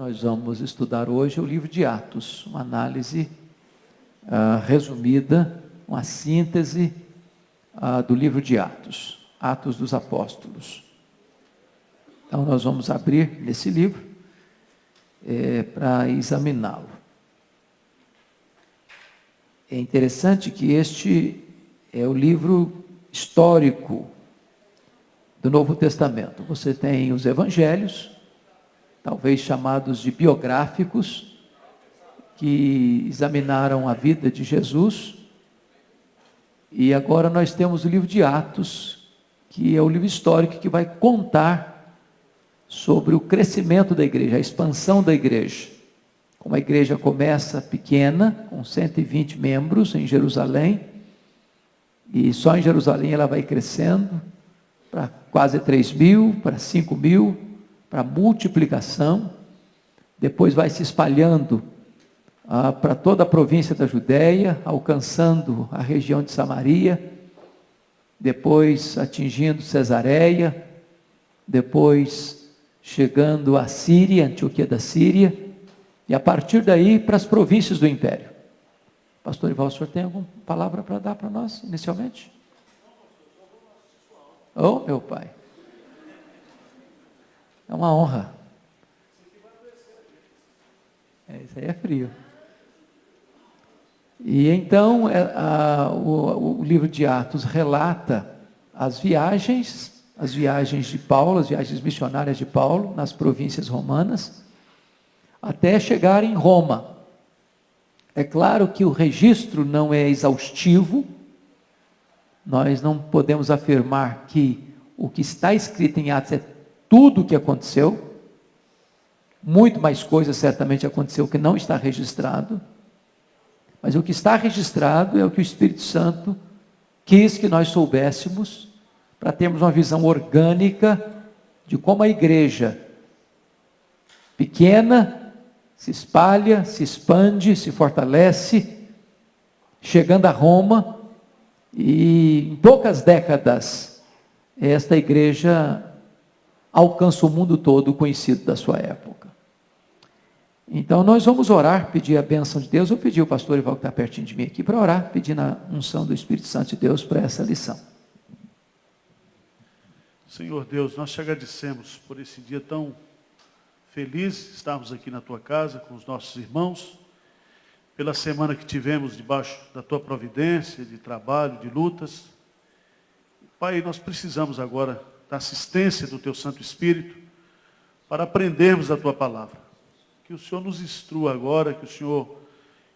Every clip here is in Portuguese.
Nós vamos estudar hoje o livro de Atos, uma análise resumida, uma síntese do livro de Atos, Atos dos Apóstolos. Então nós vamos abrir nesse livro para examiná-lo. É interessante que este é o livro histórico do Novo Testamento. Você tem os evangelhos, talvez chamados de biográficos, que examinaram a vida de Jesus. E agora nós temos o livro de Atos, que é o livro histórico que vai contar sobre o crescimento da igreja, a expansão da igreja. Como a igreja começa pequena, com 120 membros em Jerusalém, e só em Jerusalém ela vai crescendo para quase 3.000, para 5.000, para multiplicação, depois vai se espalhando para toda a província da Judéia, alcançando a região de Samaria, depois atingindo Cesareia, depois chegando a Síria, Antioquia da Síria, e a partir daí para as províncias do Império. Pastor Ival, o senhor tem alguma palavra para dar para nós, inicialmente? Oh, meu pai! É uma honra. Isso aí é frio. E então, o livro de Atos relata as viagens de Paulo, as viagens missionárias de Paulo nas províncias romanas, até chegar em Roma. É claro que o registro não é exaustivo, nós não podemos afirmar que o que está escrito em Atos é tudo o que aconteceu, muito mais coisas certamente aconteceu que não está registrado, mas o que está registrado é o que o Espírito Santo quis que nós soubéssemos, para termos uma visão orgânica de como a igreja pequena se espalha, se expande, se fortalece, chegando a Roma, e em poucas décadas esta igreja alcança o mundo todo conhecido da sua época. Então nós vamos orar, pedir a bênção de Deus. Eu pedi ao pastor Ival, que está pertinho de mim aqui, para orar, pedindo a unção do Espírito Santo de Deus para essa lição. Senhor Deus, nós te agradecemos por esse dia tão feliz, estarmos aqui na tua casa com os nossos irmãos, pela semana que tivemos debaixo da tua providência, de trabalho, de lutas. Pai, nós precisamos agora da assistência do teu Santo Espírito para aprendermos a tua palavra. Que o Senhor nos instrua agora, que o Senhor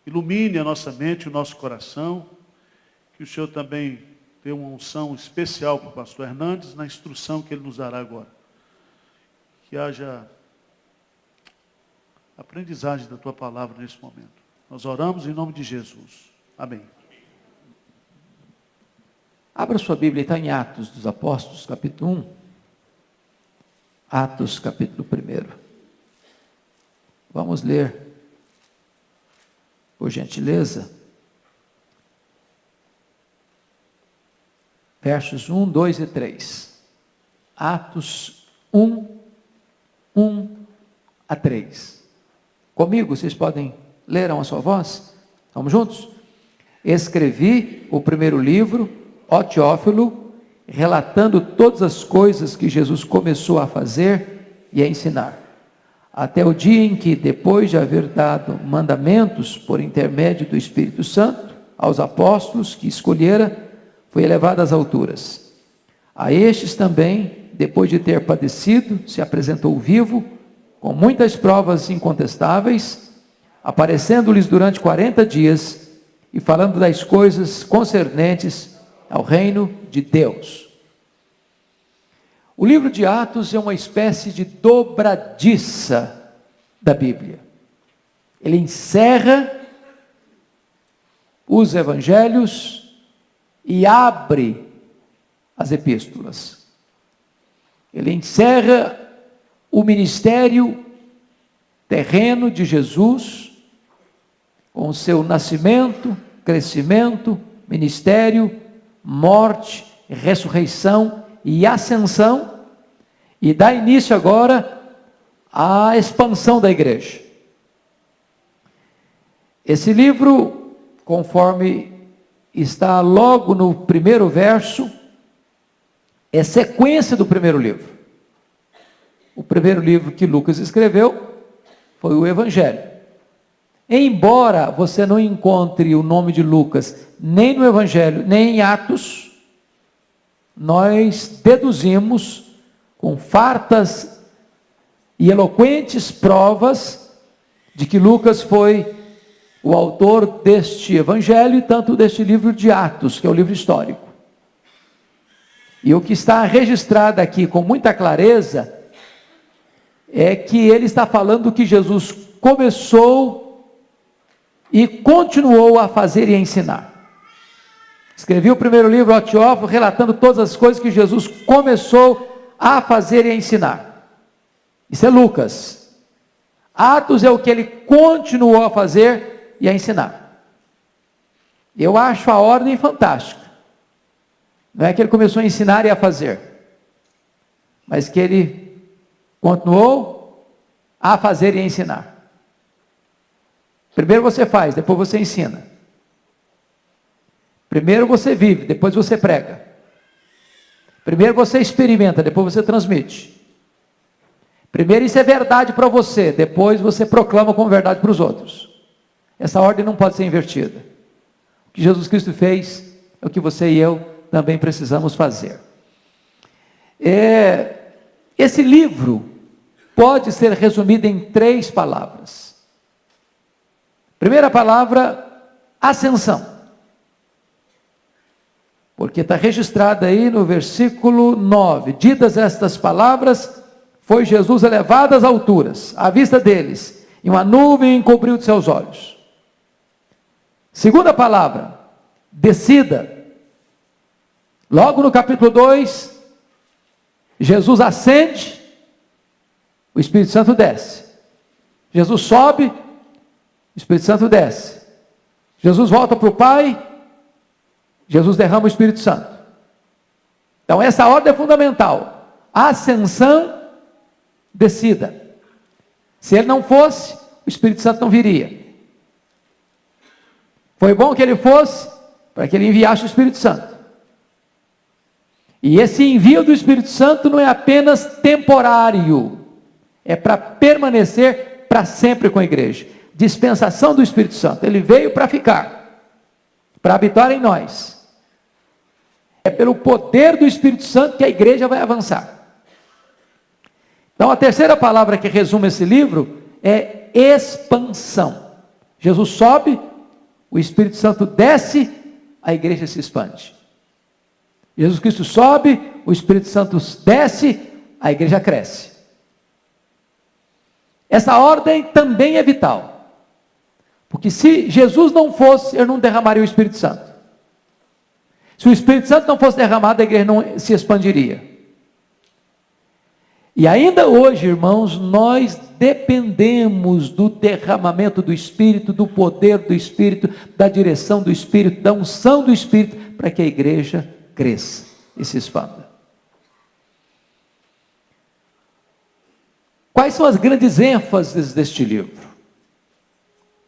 ilumine a nossa mente, o nosso coração, que o Senhor também dê uma unção especial para o pastor Hernandes na instrução que ele nos dará agora. Que haja aprendizagem da tua palavra nesse momento. Nós oramos em nome de Jesus. Amém. Abra sua Bíblia, está em Atos dos Apóstolos, capítulo 1. Atos, capítulo 1. Vamos ler, por gentileza, versos 1, 2 e 3. Atos 1, 1 a 3. Comigo, vocês podem ler a sua voz? Vamos juntos? Escrevi o primeiro livro, ó Teófilo, relatando todas as coisas que Jesus começou a fazer e a ensinar, até o dia em que, depois de haver dado mandamentos por intermédio do Espírito Santo aos apóstolos que escolhera, foi elevado às alturas. A estes também, depois de ter padecido, se apresentou vivo, com muitas provas incontestáveis, aparecendo-lhes durante 40 dias e falando das coisas concernentes ao reino de Deus. O livro de Atos é uma espécie de dobradiça da Bíblia. Ele encerra os evangelhos e abre as epístolas. Ele encerra o ministério terreno de Jesus, com o seu nascimento, crescimento, ministério, morte, ressurreição e ascensão, e dá início agora a expansão da igreja. Esse livro, conforme está logo no primeiro verso, é sequência do primeiro livro. O primeiro livro que Lucas escreveu foi o Evangelho. Embora você não encontre o nome de Lucas nem no Evangelho, nem em Atos, nós deduzimos com fartas e eloquentes provas de que Lucas foi o autor deste Evangelho e tanto deste livro de Atos, que é o livro histórico. E o que está registrado aqui com muita clareza é que ele está falando que Jesus começou e continuou a fazer e a ensinar. Escrevi o primeiro livro, ao Teófilo, relatando todas as coisas que Jesus começou a fazer e a ensinar. Isso é Lucas. Atos é o que ele continuou a fazer e a ensinar. Eu acho a ordem fantástica. Não é que ele começou a ensinar e a fazer, mas que ele continuou a fazer e a ensinar. Primeiro você faz, depois você ensina. Primeiro você vive, depois você prega. Primeiro você experimenta, depois você transmite. Primeiro isso é verdade para você, depois você proclama como verdade para os outros. Essa ordem não pode ser invertida. O que Jesus Cristo fez é o que você e eu também precisamos fazer. Esse livro pode ser resumido em 3 palavras. Primeira palavra, ascensão. Porque está registrado aí no versículo 9. Ditas estas palavras, foi Jesus elevado às alturas, à vista deles, e uma nuvem encobriu de seus olhos. Segunda palavra, descida. Logo no capítulo 2, Jesus ascende, o Espírito Santo desce. Jesus sobe, o Espírito Santo desce. Jesus volta para o Pai, Jesus derrama o Espírito Santo. Então essa ordem é fundamental. Ascensão, descida. Se ele não fosse, o Espírito Santo não viria. Foi bom que ele fosse, para que ele enviasse o Espírito Santo. E esse envio do Espírito Santo não é apenas temporário, é para permanecer para sempre com a igreja. Dispensação do Espírito Santo, ele veio para ficar, para habitar em nós. É pelo poder do Espírito Santo que a igreja vai avançar. Então a terceira palavra que resume esse livro é expansão. Jesus sobe, o Espírito Santo desce, a igreja se expande. Jesus Cristo sobe, o Espírito Santo desce, a igreja cresce. Essa ordem também é vital. Porque se Jesus não fosse, eu não derramaria o Espírito Santo. Se o Espírito Santo não fosse derramado, a igreja não se expandiria. E ainda hoje, irmãos, nós dependemos do derramamento do Espírito, do poder do Espírito, da direção do Espírito, da unção do Espírito, para que a igreja cresça e se expanda. Quais são as grandes ênfases deste livro?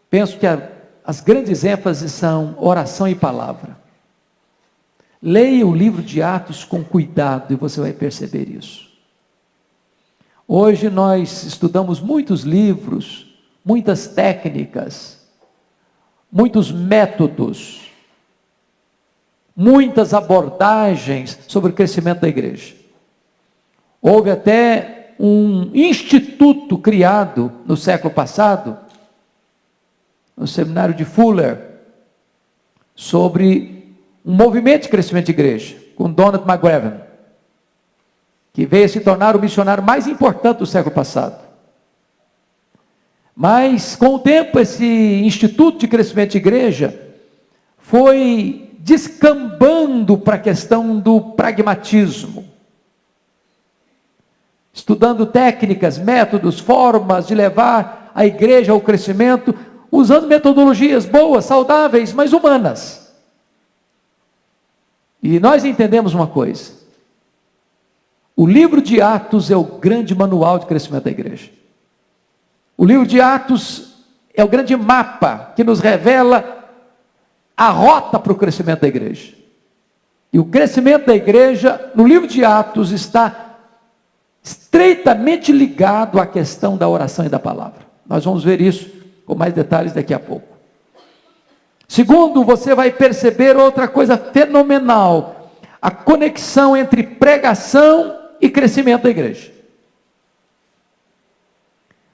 Penso que as grandes ênfases são oração e palavra. Leia o livro de Atos com cuidado e você vai perceber isso. Hoje nós estudamos muitos livros, muitas técnicas, muitos métodos, muitas abordagens sobre o crescimento da igreja. Houve até um instituto criado no século passado, no seminário de Fuller, sobre um movimento de crescimento de igreja, com Donald McGavran, que veio a se tornar o missionário mais importante do século passado. Mas, com o tempo, esse instituto de crescimento de igreja foi descambando para a questão do pragmatismo, estudando técnicas, métodos, formas de levar a igreja ao crescimento, usando metodologias boas, saudáveis, mas humanas. E nós entendemos uma coisa: o livro de Atos é o grande manual de crescimento da igreja. O livro de Atos é o grande mapa que nos revela a rota para o crescimento da igreja. E o crescimento da igreja, no livro de Atos, está estreitamente ligado à questão da oração e da palavra. Nós vamos ver isso com mais detalhes daqui a pouco. Segundo, você vai perceber outra coisa fenomenal: a conexão entre pregação e crescimento da igreja.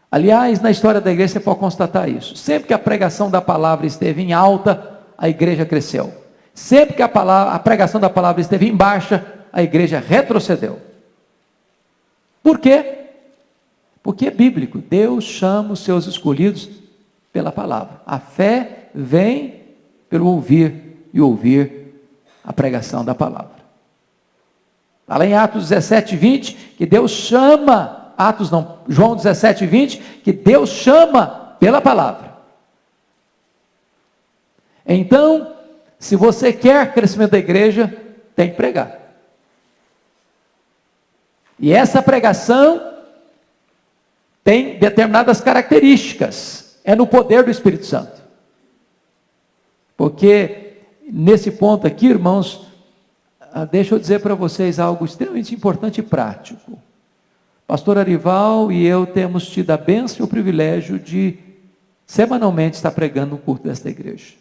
Aliás, na história da igreja você pode constatar isso. Sempre que a pregação da palavra esteve em alta, a igreja cresceu. Sempre que a pregação da palavra esteve em baixa, a igreja retrocedeu. Por quê? Porque é bíblico. Deus chama os seus escolhidos pela palavra. A fé vem pelo ouvir e ouvir a pregação da palavra. Está lá em Atos 17, 20, que Deus chama, João 17, 20, que Deus chama pela palavra. Então, se você quer crescimento da igreja, tem que pregar. E essa pregação tem determinadas características. É no poder do Espírito Santo. Porque nesse ponto aqui, irmãos, deixa eu dizer para vocês algo extremamente importante e prático. Pastor Arival e eu temos tido a bênção e o privilégio de semanalmente estar pregando no culto desta igreja.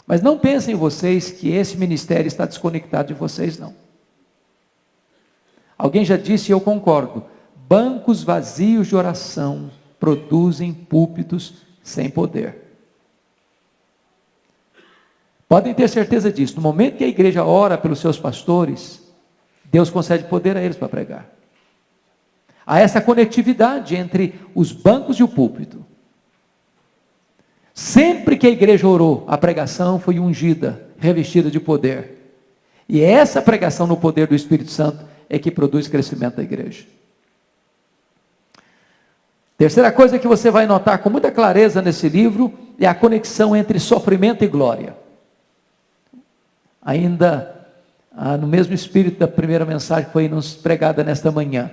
Mas não pensem vocês que esse ministério está desconectado de vocês, não. Alguém já disse, e eu concordo: bancos vazios de oração produzem púlpitos sem poder. Podem ter certeza disso. No momento que a igreja ora pelos seus pastores, Deus concede poder a eles para pregar. Há essa conectividade entre os bancos e o púlpito. Sempre que a igreja orou, a pregação foi ungida, revestida de poder. E essa pregação no poder do Espírito Santo é que produz crescimento da igreja. Terceira coisa que você vai notar com muita clareza nesse livro é a conexão entre sofrimento e glória. Ainda no mesmo espírito da primeira mensagem que foi nos pregada nesta manhã.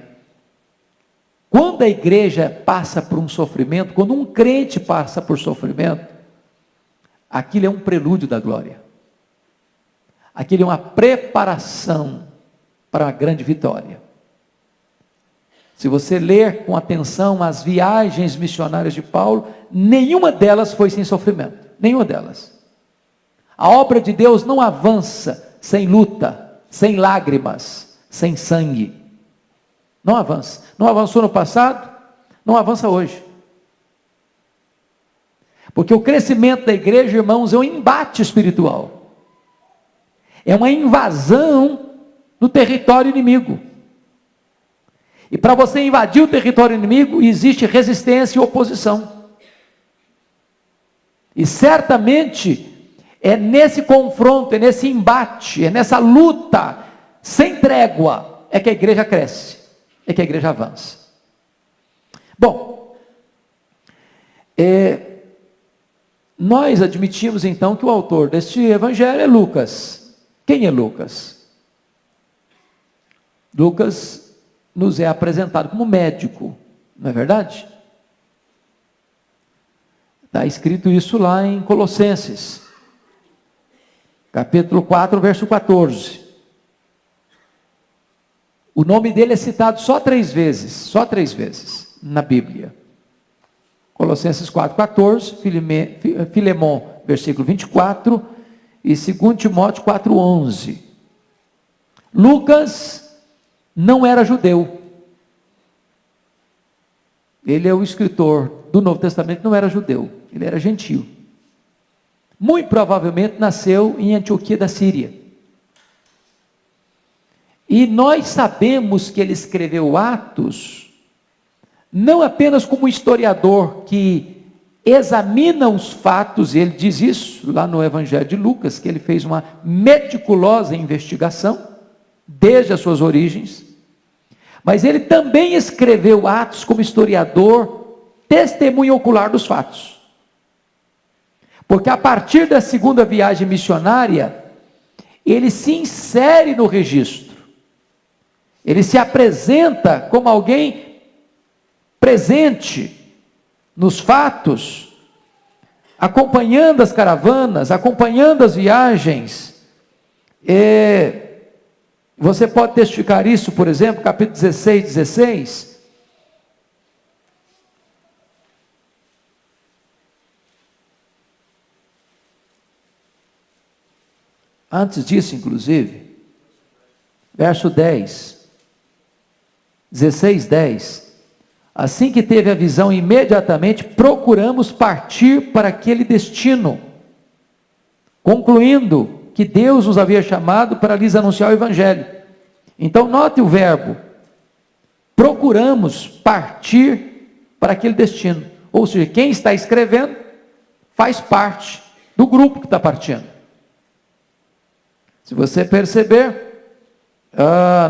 Quando a igreja passa por um sofrimento, quando um crente passa por sofrimento, aquilo é um prelúdio da glória. Aquilo é uma preparação para uma grande vitória. Se você ler com atenção as viagens missionárias de Paulo, nenhuma delas foi sem sofrimento. Nenhuma delas. A obra de Deus não avança sem luta, sem lágrimas, sem sangue. Não avança. Não avançou no passado, não avança hoje. Porque o crescimento da igreja, irmãos, é um embate espiritual. É uma invasão no território inimigo. E para você invadir o território inimigo, existe resistência e oposição. E certamente é nesse confronto, é nesse embate, é nessa luta sem trégua, é que a igreja cresce, é que a igreja avança. Bom, nós admitimos então que o autor deste evangelho é Lucas. Quem é Lucas? Lucas nos é apresentado como médico, não é verdade? Está escrito isso lá em Colossenses, capítulo 4, verso 14. O nome dele é citado só três vezes na Bíblia. Colossenses 4,14, Filemon, versículo 24, e 2 Timóteo 4,11. Lucas não era judeu. Ele é o escritor do Novo Testamento, não era judeu, ele era gentio. Muito provavelmente nasceu em Antioquia da Síria. E nós sabemos que ele escreveu Atos, não apenas como historiador que examina os fatos, ele diz isso lá no Evangelho de Lucas, que ele fez uma meticulosa investigação, desde as suas origens, mas ele também escreveu Atos como historiador, testemunha ocular dos fatos. Porque a partir da segunda viagem missionária, ele se insere no registro. Ele se apresenta como alguém presente nos fatos, acompanhando as caravanas, acompanhando as viagens. Você pode testificar isso, por exemplo, capítulo 16. Antes disso, inclusive, verso 10, 16:10. Assim que teve a visão, imediatamente procuramos partir para aquele destino, concluindo que Deus nos havia chamado para lhes anunciar o Evangelho. Então, note o verbo, procuramos partir para aquele destino. Ou seja, quem está escrevendo faz parte do grupo que está partindo. Se você perceber,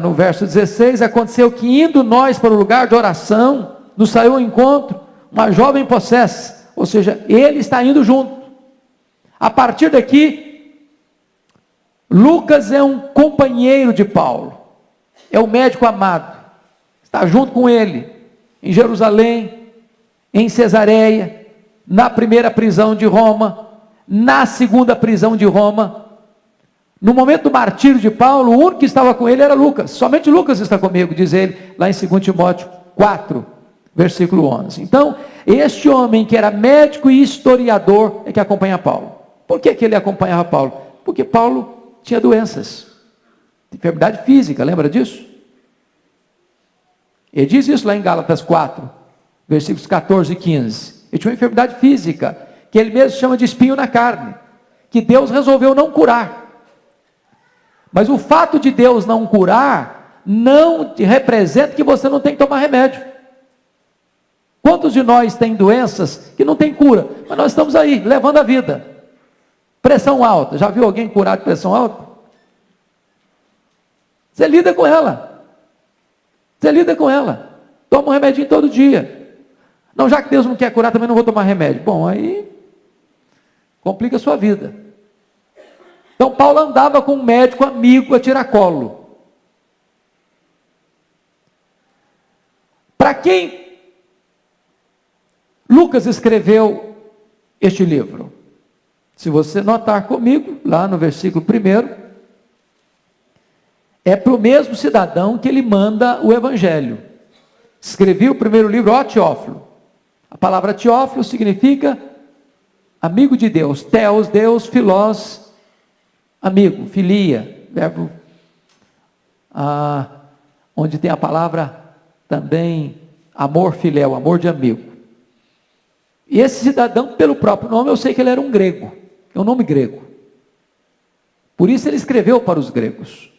no verso 16, aconteceu que indo nós para o lugar de oração, nos saiu ao encontro uma jovem possessa, ou seja, ele está indo junto. A partir daqui, Lucas é um companheiro de Paulo, é o médico amado, está junto com ele, em Jerusalém, em Cesareia, na primeira prisão de Roma, na segunda prisão de Roma. No momento do martírio de Paulo, o único que estava com ele era Lucas. Somente Lucas está comigo, diz ele, lá em 2 Timóteo 4, versículo 11. Então, este homem que era médico e historiador é que acompanha Paulo. Por que ele acompanhava Paulo? Porque Paulo tinha doenças, enfermidade física, lembra disso? Ele diz isso lá em Gálatas 4, versículos 14 e 15. Ele tinha uma enfermidade física, que ele mesmo chama de espinho na carne, que Deus resolveu não curar. Mas o fato de Deus não curar, não representa que você não tem que tomar remédio. Quantos de nós têm doenças que não tem cura, mas nós estamos aí, levando a vida? Pressão alta, já viu alguém curado de pressão alta? Você lida com ela. Toma um remedinho todo dia. Não, já que Deus não quer curar, também não vou tomar remédio. Bom, aí complica a sua vida. Então Paulo andava com um médico amigo a tiracolo. Para quem Lucas escreveu este livro? Se você notar comigo, lá no versículo 1, é para o mesmo cidadão que ele manda o Evangelho. Escrevi o primeiro livro, ó Teófilo. A palavra Teófilo significa amigo de Deus. Theos, Deus, filós, amigo, filia, verbo, onde tem a palavra também amor filéu, amor de amigo. E esse cidadão, pelo próprio nome, eu sei que ele era um grego, é um nome grego. Por isso ele escreveu para os gregos.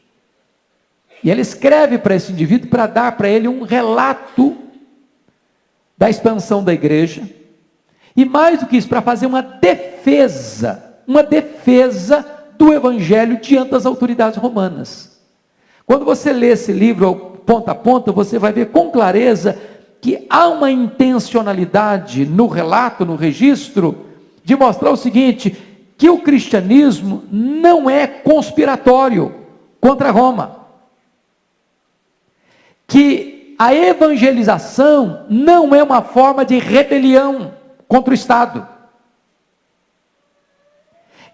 E ele escreve para esse indivíduo para dar para ele um relato da expansão da igreja. E mais do que isso, para fazer uma defesa do evangelho diante das autoridades romanas. Quando você lê esse livro ponta a ponta, você vai ver com clareza que há uma intencionalidade no relato, no registro, de mostrar o seguinte, que o cristianismo não é conspiratório contra Roma. Que a evangelização não é uma forma de rebelião contra o Estado.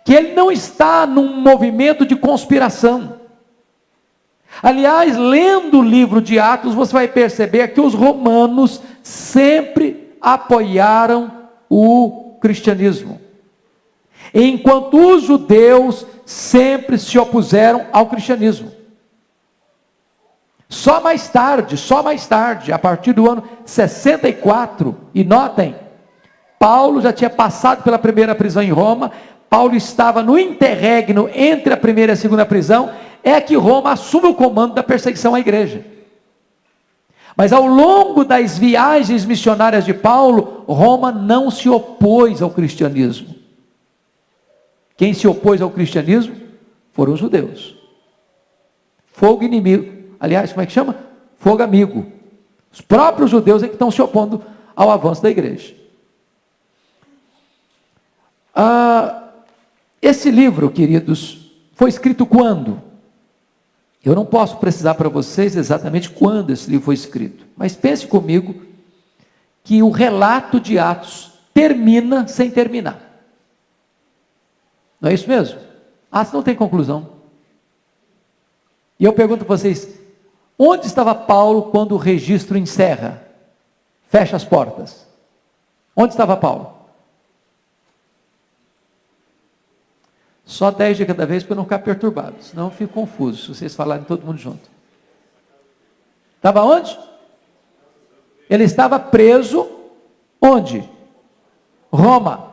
Que ele não está num movimento de conspiração. Aliás, lendo o livro de Atos, você vai perceber que os romanos sempre apoiaram o cristianismo, enquanto os judeus sempre se opuseram ao cristianismo. Só mais tarde, a partir do ano 64, e notem, Paulo já tinha passado pela primeira prisão em Roma, Paulo estava no interregno entre a primeira e a segunda prisão, é que Roma assume o comando da perseguição à igreja. Mas ao longo das viagens missionárias de Paulo, Roma não se opôs ao cristianismo. Quem se opôs ao cristianismo foram os judeus. Fogo inimigo. Aliás, como é que chama? Fogo amigo. Os próprios judeus é que estão se opondo ao avanço da igreja. Esse livro, queridos, foi escrito quando? Eu não posso precisar para vocês exatamente quando esse livro foi escrito, mas pense comigo que o relato de Atos termina sem terminar. Não é isso mesmo? Atos não tem conclusão. E eu pergunto para vocês, onde estava Paulo quando o registro encerra? Fecha as portas. Onde estava Paulo? Só 10 de cada vez para eu não ficar perturbado, senão eu fico confuso se vocês falarem todo mundo junto. Estava onde? Ele estava preso, onde? Roma.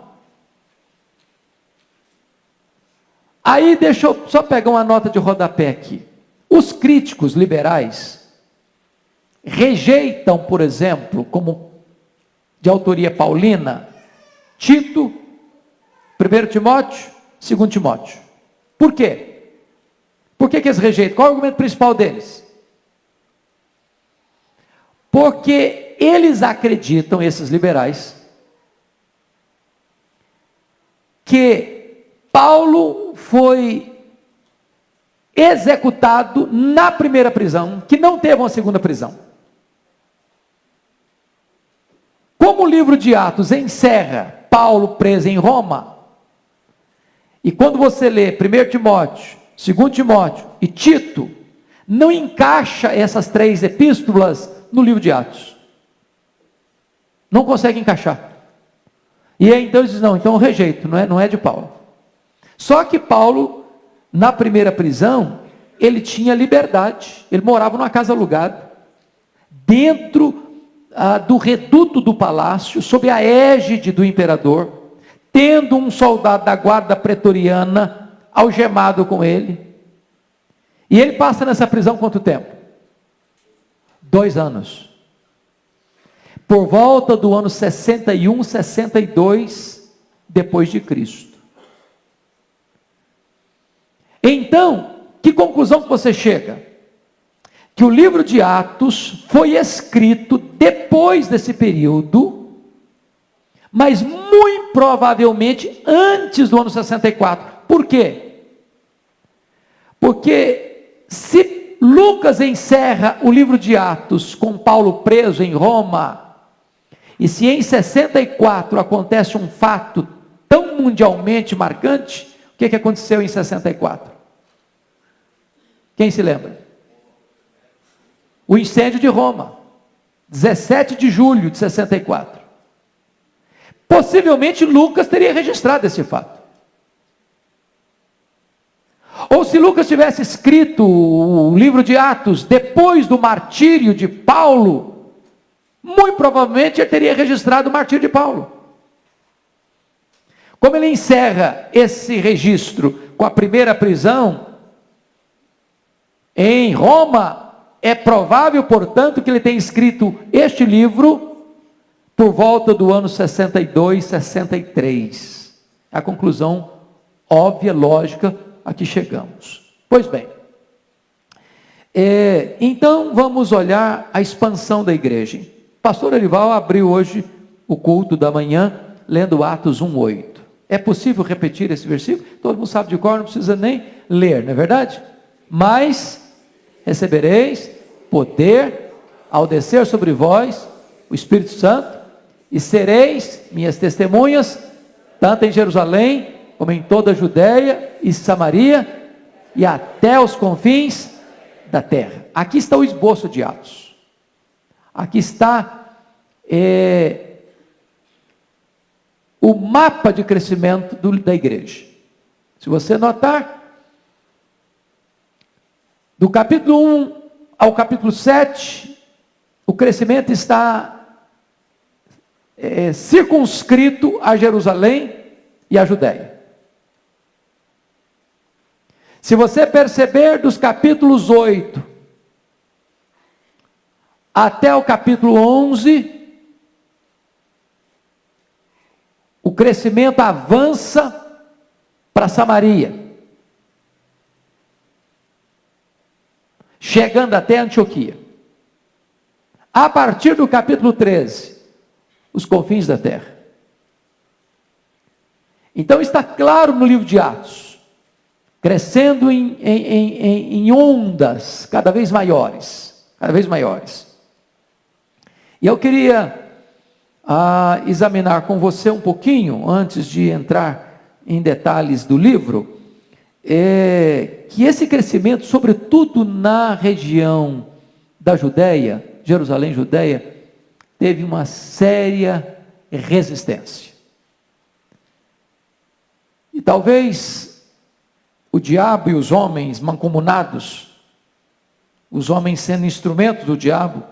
Aí deixa eu só pegar uma nota de rodapé aqui. Os críticos liberais rejeitam, por exemplo, como de autoria paulina, Tito, 1 Timóteo, 2 Timóteo. Por quê? Por que eles rejeitam? Qual é o argumento principal deles? Porque eles acreditam, esses liberais, que Paulo foi executado na primeira prisão, que não teve uma segunda prisão. Como o livro de Atos encerra Paulo preso em Roma, e quando você lê 1 Timóteo, 2 Timóteo e Tito, não encaixa essas 3 epístolas no livro de Atos. Não consegue encaixar. E aí então eles dizem, não, então eu rejeito, não é de Paulo. Só que Paulo, na primeira prisão, ele tinha liberdade, ele morava numa casa alugada, dentro do reduto do palácio, sob a égide do imperador, tendo um soldado da guarda pretoriana algemado com ele. E ele passa nessa prisão quanto tempo? 2 anos. Por volta do ano 61, 62 depois de Cristo. Então, que conclusão que você chega? Que o livro de Atos foi escrito depois desse período, mas muito provavelmente antes do ano 64. Por quê? Porque se Lucas encerra o livro de Atos com Paulo preso em Roma, e se em 64 acontece um fato tão mundialmente marcante, o que aconteceu em 64? Quem se lembra? O incêndio de Roma, 17 de julho de 64. Possivelmente Lucas teria registrado esse fato. Ou se Lucas tivesse escrito o livro de Atos depois do martírio de Paulo, muito provavelmente ele teria registrado o martírio de Paulo. Como ele encerra esse registro com a primeira prisão em Roma, é provável, portanto, que ele tenha escrito este livro por volta do ano 62, 63. A conclusão óbvia, lógica, a que chegamos. Pois bem, então vamos olhar a expansão da igreja. Pastor Arival abriu hoje o culto da manhã, lendo Atos 1:8. É possível repetir esse versículo? Todo mundo sabe de cor, não precisa nem ler, não é verdade? Mas recebereis poder ao descer sobre vós o Espírito Santo, e sereis minhas testemunhas, tanto em Jerusalém, como em toda a Judéia e Samaria, e até os confins da terra. Aqui está o esboço de Atos. Aqui está o mapa de crescimento da igreja. Se você notar, do capítulo 1 ao capítulo 7, o crescimento está circunscrito a Jerusalém e a Judéia. Se você perceber dos capítulos 8 até o capítulo 11, o crescimento avança para Samaria, chegando até Antioquia. A partir do capítulo 13, os confins da terra. Então está claro no livro de Atos, crescendo em ondas cada vez maiores, cada vez maiores. E eu queria a examinar com você um pouquinho, antes de entrar em detalhes do livro, é que esse crescimento, sobretudo na região da Judéia, Jerusalém, Judéia, teve uma séria resistência. E talvez o diabo e os homens mancomunados, os homens sendo instrumentos do diabo,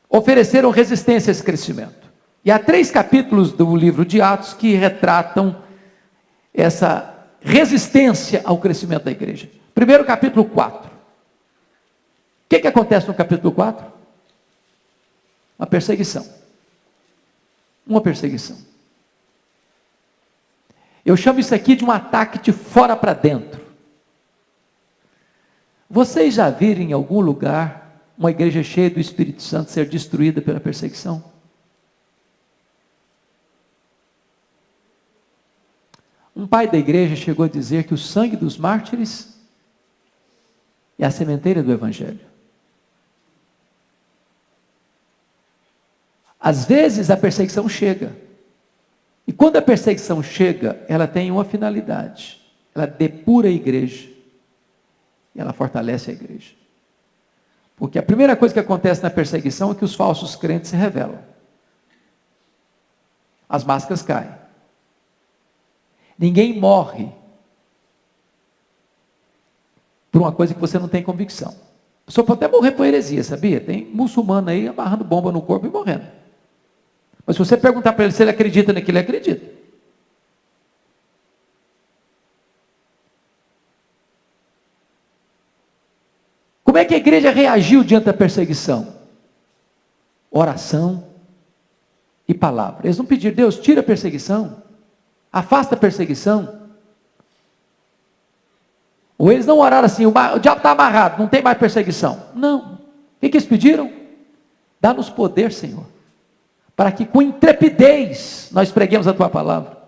ofereceram resistência a esse crescimento. E há 3 capítulos do livro de Atos que retratam essa resistência ao crescimento da igreja. Primeiro, capítulo 4. O que acontece no capítulo 4? Uma perseguição. Uma perseguição. Eu chamo isso aqui de um ataque de fora para dentro. Vocês já viram em algum lugar uma igreja cheia do Espírito Santo ser destruída pela perseguição? Um pai da igreja chegou a dizer que o sangue dos mártires é a sementeira do Evangelho. Às vezes a perseguição chega. E quando a perseguição chega, ela tem uma finalidade. Ela depura a igreja. E ela fortalece a igreja. Porque a primeira coisa que acontece na perseguição é que os falsos crentes se revelam. As máscaras caem. Ninguém morre por uma coisa que você não tem convicção. A pessoa pode até morrer por heresia, sabia? Tem muçulmano aí amarrando bomba no corpo e morrendo. Mas se você perguntar para ele se ele acredita naquilo, ele acredita. Como é que a igreja reagiu diante da perseguição? Oração e palavra. Eles não pediram, Deus, tira a perseguição, afasta a perseguição. Ou eles não oraram assim, o diabo está amarrado, não tem mais perseguição. Não. O que eles pediram? Dá-nos poder, Senhor, para que com intrepidez nós preguemos a Tua palavra.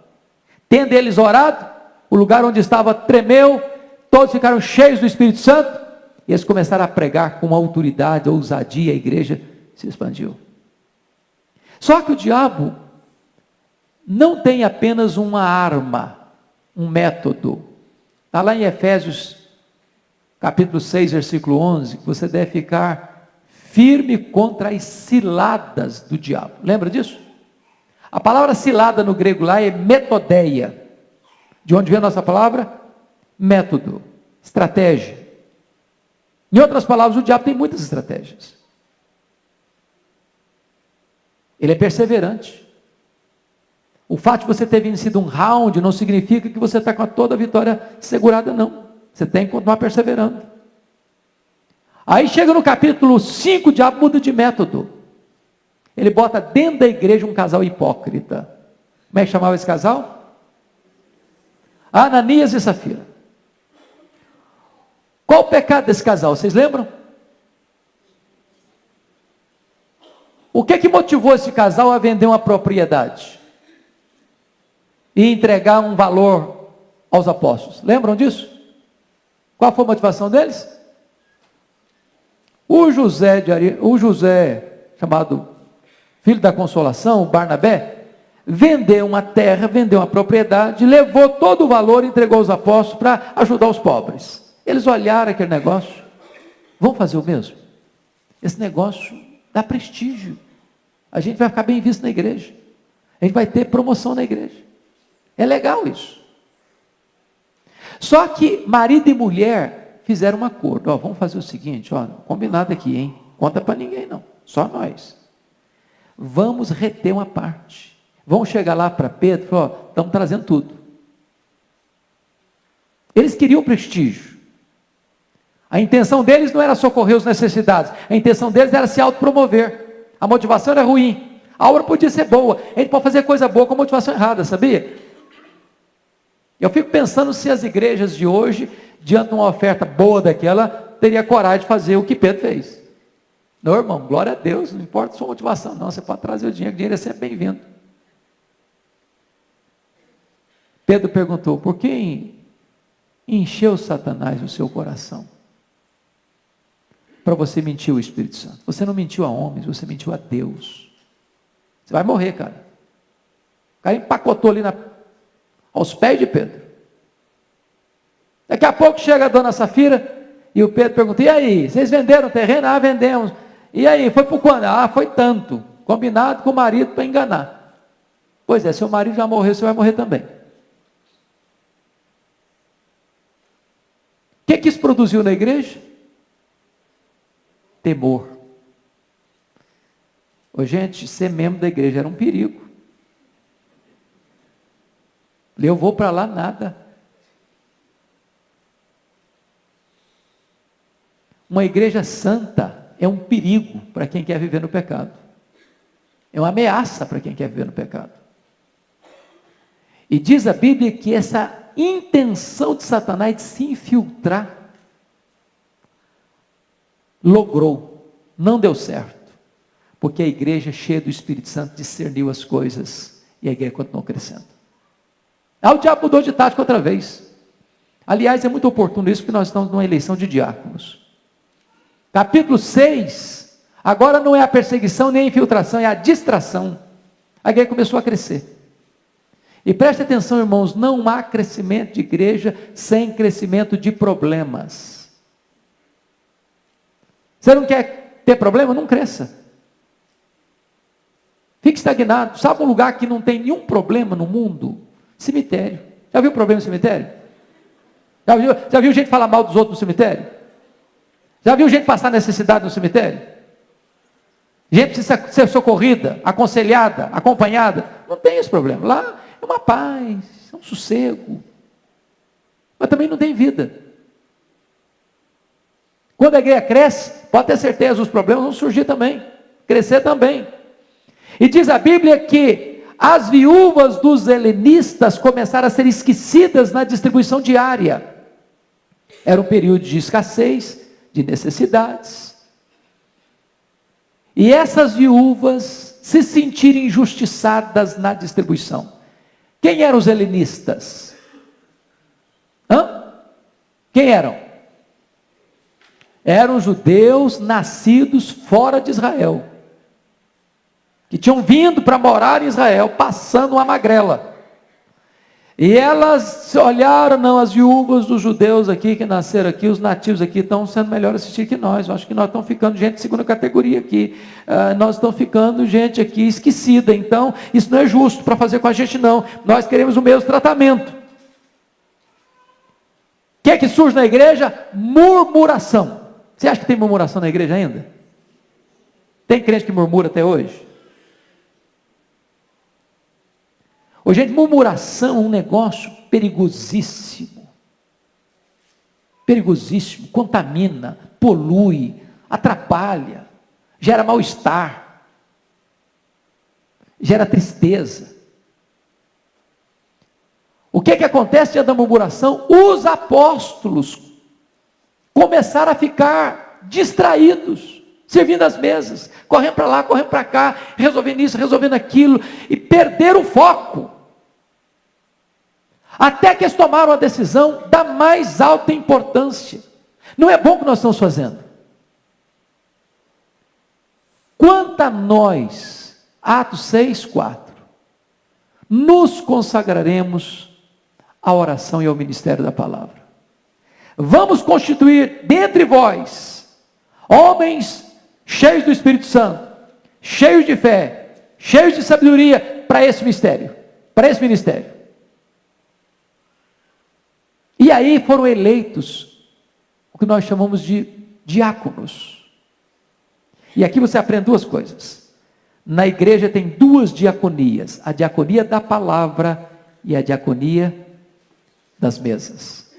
Tendo eles orado, o lugar onde estava tremeu, todos ficaram cheios do Espírito Santo, e eles começaram a pregar com autoridade, ousadia, a igreja se expandiu. Só que o diabo não tem apenas uma arma, um método. Está lá em Efésios, capítulo 6, versículo 11, que você deve ficar firme contra as ciladas do diabo. Lembra disso? A palavra cilada no grego lá é metodeia. De onde vem a nossa palavra? Método, estratégia. Em outras palavras, o diabo tem muitas estratégias. Ele é perseverante. O fato de você ter vencido um round não significa que você está com toda a vitória segurada, não. Você tem que continuar perseverando. Aí chega no capítulo 5, o diabo muda de método. Ele bota dentro da igreja um casal hipócrita. Como é que chamava esse casal? Ananias e Safira. Qual o pecado desse casal? Vocês lembram? O que motivou esse casal a vender uma propriedade? E entregar um valor aos apóstolos? Lembram disso? Qual foi a motivação deles? O José, chamado filho da consolação, Barnabé, vendeu uma terra, vendeu uma propriedade, levou todo o valor e entregou aos apóstolos para ajudar os pobres. Eles olharam aquele negócio, vão fazer o mesmo? Esse negócio dá prestígio. A gente vai ficar bem visto na igreja. A gente vai ter promoção na igreja. É legal isso. Só que marido e mulher fizeram um acordo. Vamos fazer o seguinte, combinado aqui, hein? Conta para ninguém não, só nós. Vamos reter uma parte. Vamos chegar lá para Pedro e falar, estamos trazendo tudo. Eles queriam prestígio. A intenção deles não era socorrer os necessitados. A intenção deles era se autopromover. A motivação era ruim. A obra podia ser boa. A gente pode fazer coisa boa com a motivação errada, sabia? Eu fico pensando se as igrejas de hoje, diante de uma oferta boa daquela, teria coragem de fazer o que Pedro fez. Não, irmão, glória a Deus, não importa a sua motivação, não. Você pode trazer o dinheiro é sempre bem-vindo. Pedro perguntou, por que encheu Satanás o seu coração? Para você mentir o Espírito Santo. Você não mentiu a homens, você mentiu a Deus. Você vai morrer, cara. O cara empacotou ali aos pés de Pedro. Daqui a pouco chega a dona Safira e o Pedro pergunta: e aí, vocês venderam o terreno? Ah, vendemos. E aí, foi por quanto? Ah, foi tanto. Combinado com o marido para enganar. Pois é, seu marido já morreu, você vai morrer também. O que isso produziu na igreja? Temor. Ô, gente, ser membro da igreja era um perigo. Eu vou para lá nada. Uma igreja santa é um perigo para quem quer viver no pecado. É uma ameaça para quem quer viver no pecado. E diz a Bíblia que essa intenção de Satanás de se infiltrar logrou, não deu certo, porque a igreja cheia do Espírito Santo discerniu as coisas e a igreja continuou crescendo. Ah, o diabo mudou de tática outra vez. Aliás, é muito oportuno isso, porque nós estamos numa eleição de diáconos. Capítulo 6, agora não é a perseguição nem a infiltração, é a distração. A igreja começou a crescer. E preste atenção, irmãos, não há crescimento de igreja sem crescimento de problemas. Você não quer ter problema? Não cresça. Fique estagnado. Sabe um lugar que não tem nenhum problema no mundo? Cemitério. Já viu problema no cemitério? Já viu gente falar mal dos outros no cemitério? Já viu gente passar necessidade no cemitério? Gente precisa ser socorrida, aconselhada, acompanhada. Não tem esse problema. Lá é uma paz, é um sossego. Mas também não tem vida. Quando a igreja cresce, pode ter certeza, os problemas vão surgir também. Crescer também. E diz a Bíblia que as viúvas dos helenistas começaram a ser esquecidas na distribuição diária. Era um período de escassez, de necessidades. E essas viúvas se sentiram injustiçadas na distribuição. Quem eram os helenistas? Quem eram? Eram judeus nascidos fora de Israel, que tinham vindo para morar em Israel, passando uma magrela. E elas olharam, não, as viúvas dos judeus aqui, que nasceram aqui, os nativos aqui, estão sendo melhor assistir que nós. Eu acho que nós estamos ficando gente de segunda categoria aqui. Nós estamos ficando gente aqui esquecida. Então, isso não é justo para fazer com a gente, não. Nós queremos o mesmo tratamento. O que é que surge na igreja? Murmuração. Você acha que tem murmuração na igreja ainda? Tem crente que murmura até hoje? Ô, gente, murmuração é um negócio perigosíssimo. Perigosíssimo, contamina, polui, atrapalha, gera mal-estar, gera tristeza. O que acontece diante da murmuração? Os apóstolos começaram a ficar distraídos, servindo as mesas, correndo para lá, correndo para cá, resolvendo isso, resolvendo aquilo, e perderam o foco. Até que eles tomaram a decisão da mais alta importância. Não é bom o que nós estamos fazendo. Quanto a nós, Atos 6:4, nos consagraremos à oração e ao ministério da palavra. Vamos constituir dentre vós homens cheios do Espírito Santo, cheios de fé, cheios de sabedoria para esse mistério, para esse ministério. E aí foram eleitos o que nós chamamos de diáconos. E aqui você aprende duas coisas. Na igreja tem duas diaconias: a diaconia da palavra e a diaconia das mesas.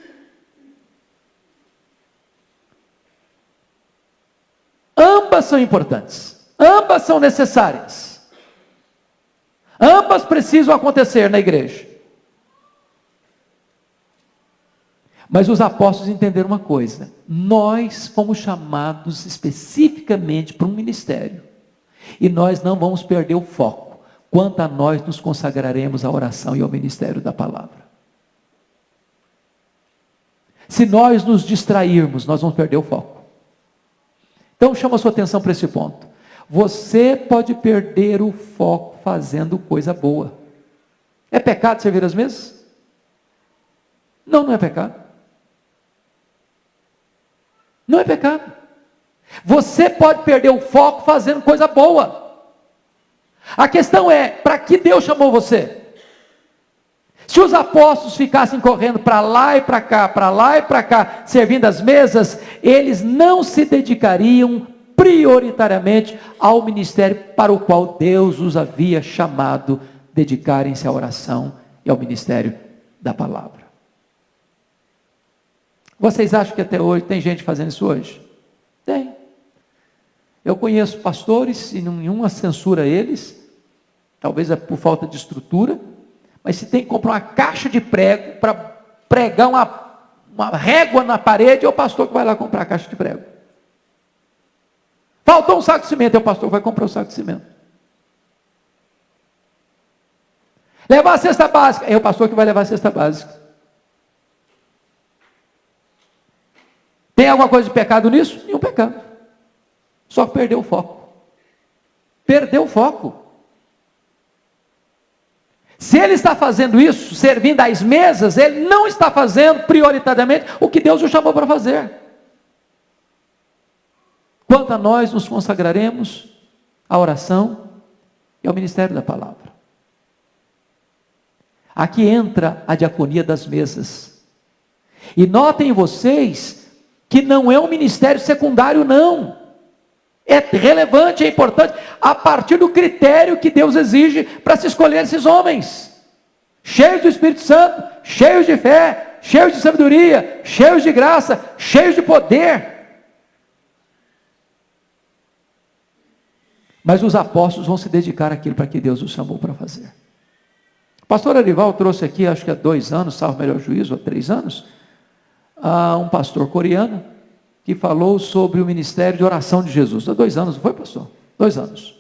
Ambas são importantes, ambas são necessárias, ambas precisam acontecer na igreja. Mas os apóstolos entenderam uma coisa: nós fomos chamados especificamente para um ministério, e nós não vamos perder o foco. Quanto a nós, nos consagraremos à oração e ao ministério da palavra. Se nós nos distrairmos, nós vamos perder o foco. Então chama a sua atenção para esse ponto. Você pode perder o foco fazendo coisa boa. É pecado servir as mesas? Não, não é pecado. Não é pecado. Você pode perder o foco fazendo coisa boa. A questão é, para que Deus chamou você? Se os apóstolos ficassem correndo para lá e para cá, para lá e para cá, servindo as mesas, eles não se dedicariam prioritariamente ao ministério para o qual Deus os havia chamado, dedicarem-se à oração e ao ministério da palavra. Vocês acham que até hoje tem gente fazendo isso hoje? Tem. Eu conheço pastores, e nenhuma censura eles, talvez é por falta de estrutura, mas se tem que comprar uma caixa de prego para pregar uma régua na parede, é o pastor que vai lá comprar a caixa de prego. Faltou um saco de cimento, é o pastor que vai comprar o saco de cimento. Levar a cesta básica, é o pastor que vai levar a cesta básica. Tem alguma coisa de pecado nisso? Nenhum pecado. Só perdeu o foco. Perdeu o foco. Se ele está fazendo isso, servindo às mesas, ele não está fazendo prioritariamente o que Deus o chamou para fazer. Quanto a nós, nos consagraremos à oração e ao ministério da palavra. Aqui entra a diaconia das mesas. E notem vocês que não é um ministério secundário, não. É relevante, é importante, a partir do critério que Deus exige para se escolher esses homens. Cheios do Espírito Santo, cheios de fé, cheios de sabedoria, cheios de graça, cheios de poder. Mas os apóstolos vão se dedicar àquilo para que Deus os chamou para fazer. O pastor Arival trouxe aqui, acho que há 2 anos, salvo melhor juízo, há 3 anos, um pastor coreano, que falou sobre o ministério de oração de Jesus. Há 2 anos, não foi, pastor? 2 anos.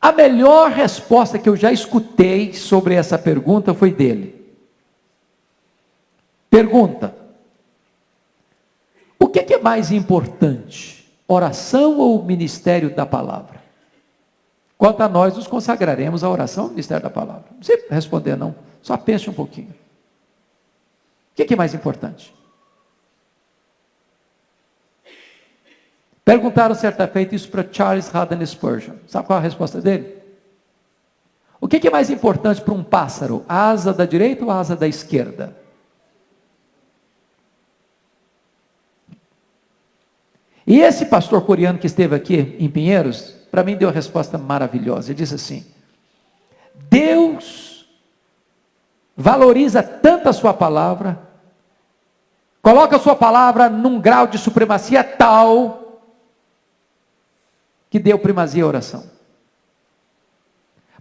A melhor resposta que eu já escutei sobre essa pergunta foi dele. Pergunta: o que é mais importante? Oração ou o ministério da palavra? Quanto a nós, nos consagraremos à oração e ao ministério da palavra. Não precisa responder não, só pense um pouquinho. O que é mais importante? Perguntaram certa feita isso para Charles Haddon Spurgeon. Sabe qual é a resposta dele? O que é mais importante para um pássaro? A asa da direita ou a asa da esquerda? E esse pastor coreano que esteve aqui em Pinheiros, para mim deu uma resposta maravilhosa. Ele disse assim: Deus valoriza tanto a sua palavra, coloca a sua palavra num grau de supremacia tal, que deu primazia à oração.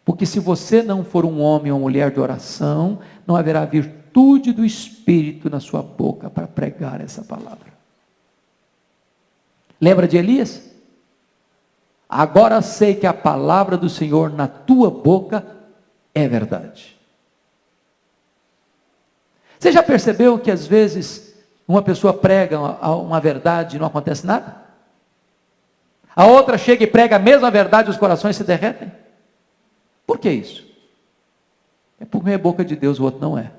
Porque se você não for um homem ou mulher de oração, não haverá virtude do Espírito na sua boca para pregar essa palavra. Lembra de Elias? Agora sei que a palavra do Senhor na tua boca é verdade. Você já percebeu que às vezes uma pessoa prega uma verdade e não acontece nada? A outra chega e prega a mesma verdade e os corações se derretem? Por que isso? É porque um é boca de Deus, o outro não é.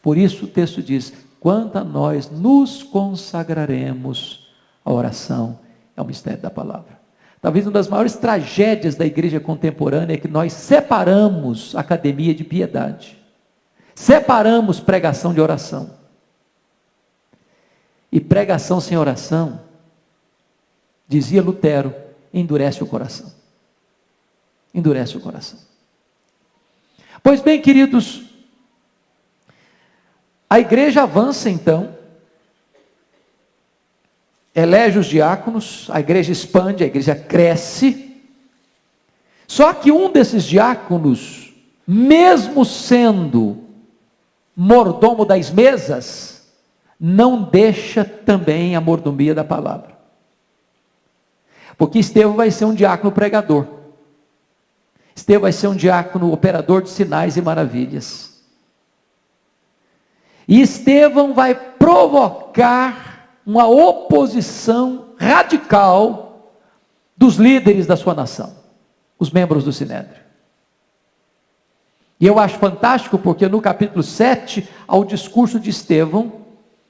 Por isso o texto diz: quanto a nós nos consagraremos à oração e ao mistério da palavra. Talvez uma das maiores tragédias da igreja contemporânea é que nós separamos a academia de piedade. Separamos pregação de oração. E pregação sem oração, dizia Lutero, endurece o coração. Endurece o coração. Pois bem, queridos, a igreja avança então, elege os diáconos, a igreja expande, a igreja cresce. Só que um desses diáconos, mesmo sendo mordomo das mesas, não deixa também a mordomia da palavra. Porque Estevão vai ser um diácono pregador. Estevão vai ser um diácono operador de sinais e maravilhas. E Estevão vai provocar uma oposição radical dos líderes da sua nação, os membros do Sinédrio. E eu acho fantástico porque no capítulo 7, há o discurso de Estevão,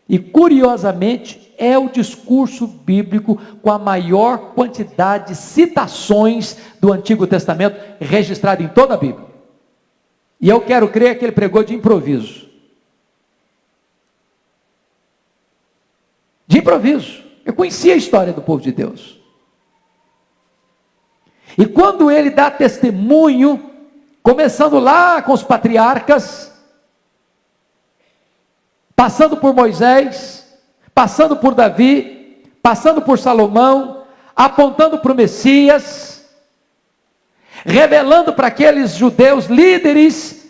e curiosamente é o discurso bíblico com a maior quantidade de citações do Antigo Testamento registrado em toda a Bíblia. E eu quero crer que ele pregou de improviso. De improviso. Eu conhecia a história do povo de Deus. E quando ele dá testemunho, começando lá com os patriarcas, passando por Moisés, passando por Davi, passando por Salomão, apontando para o Messias, revelando para aqueles judeus líderes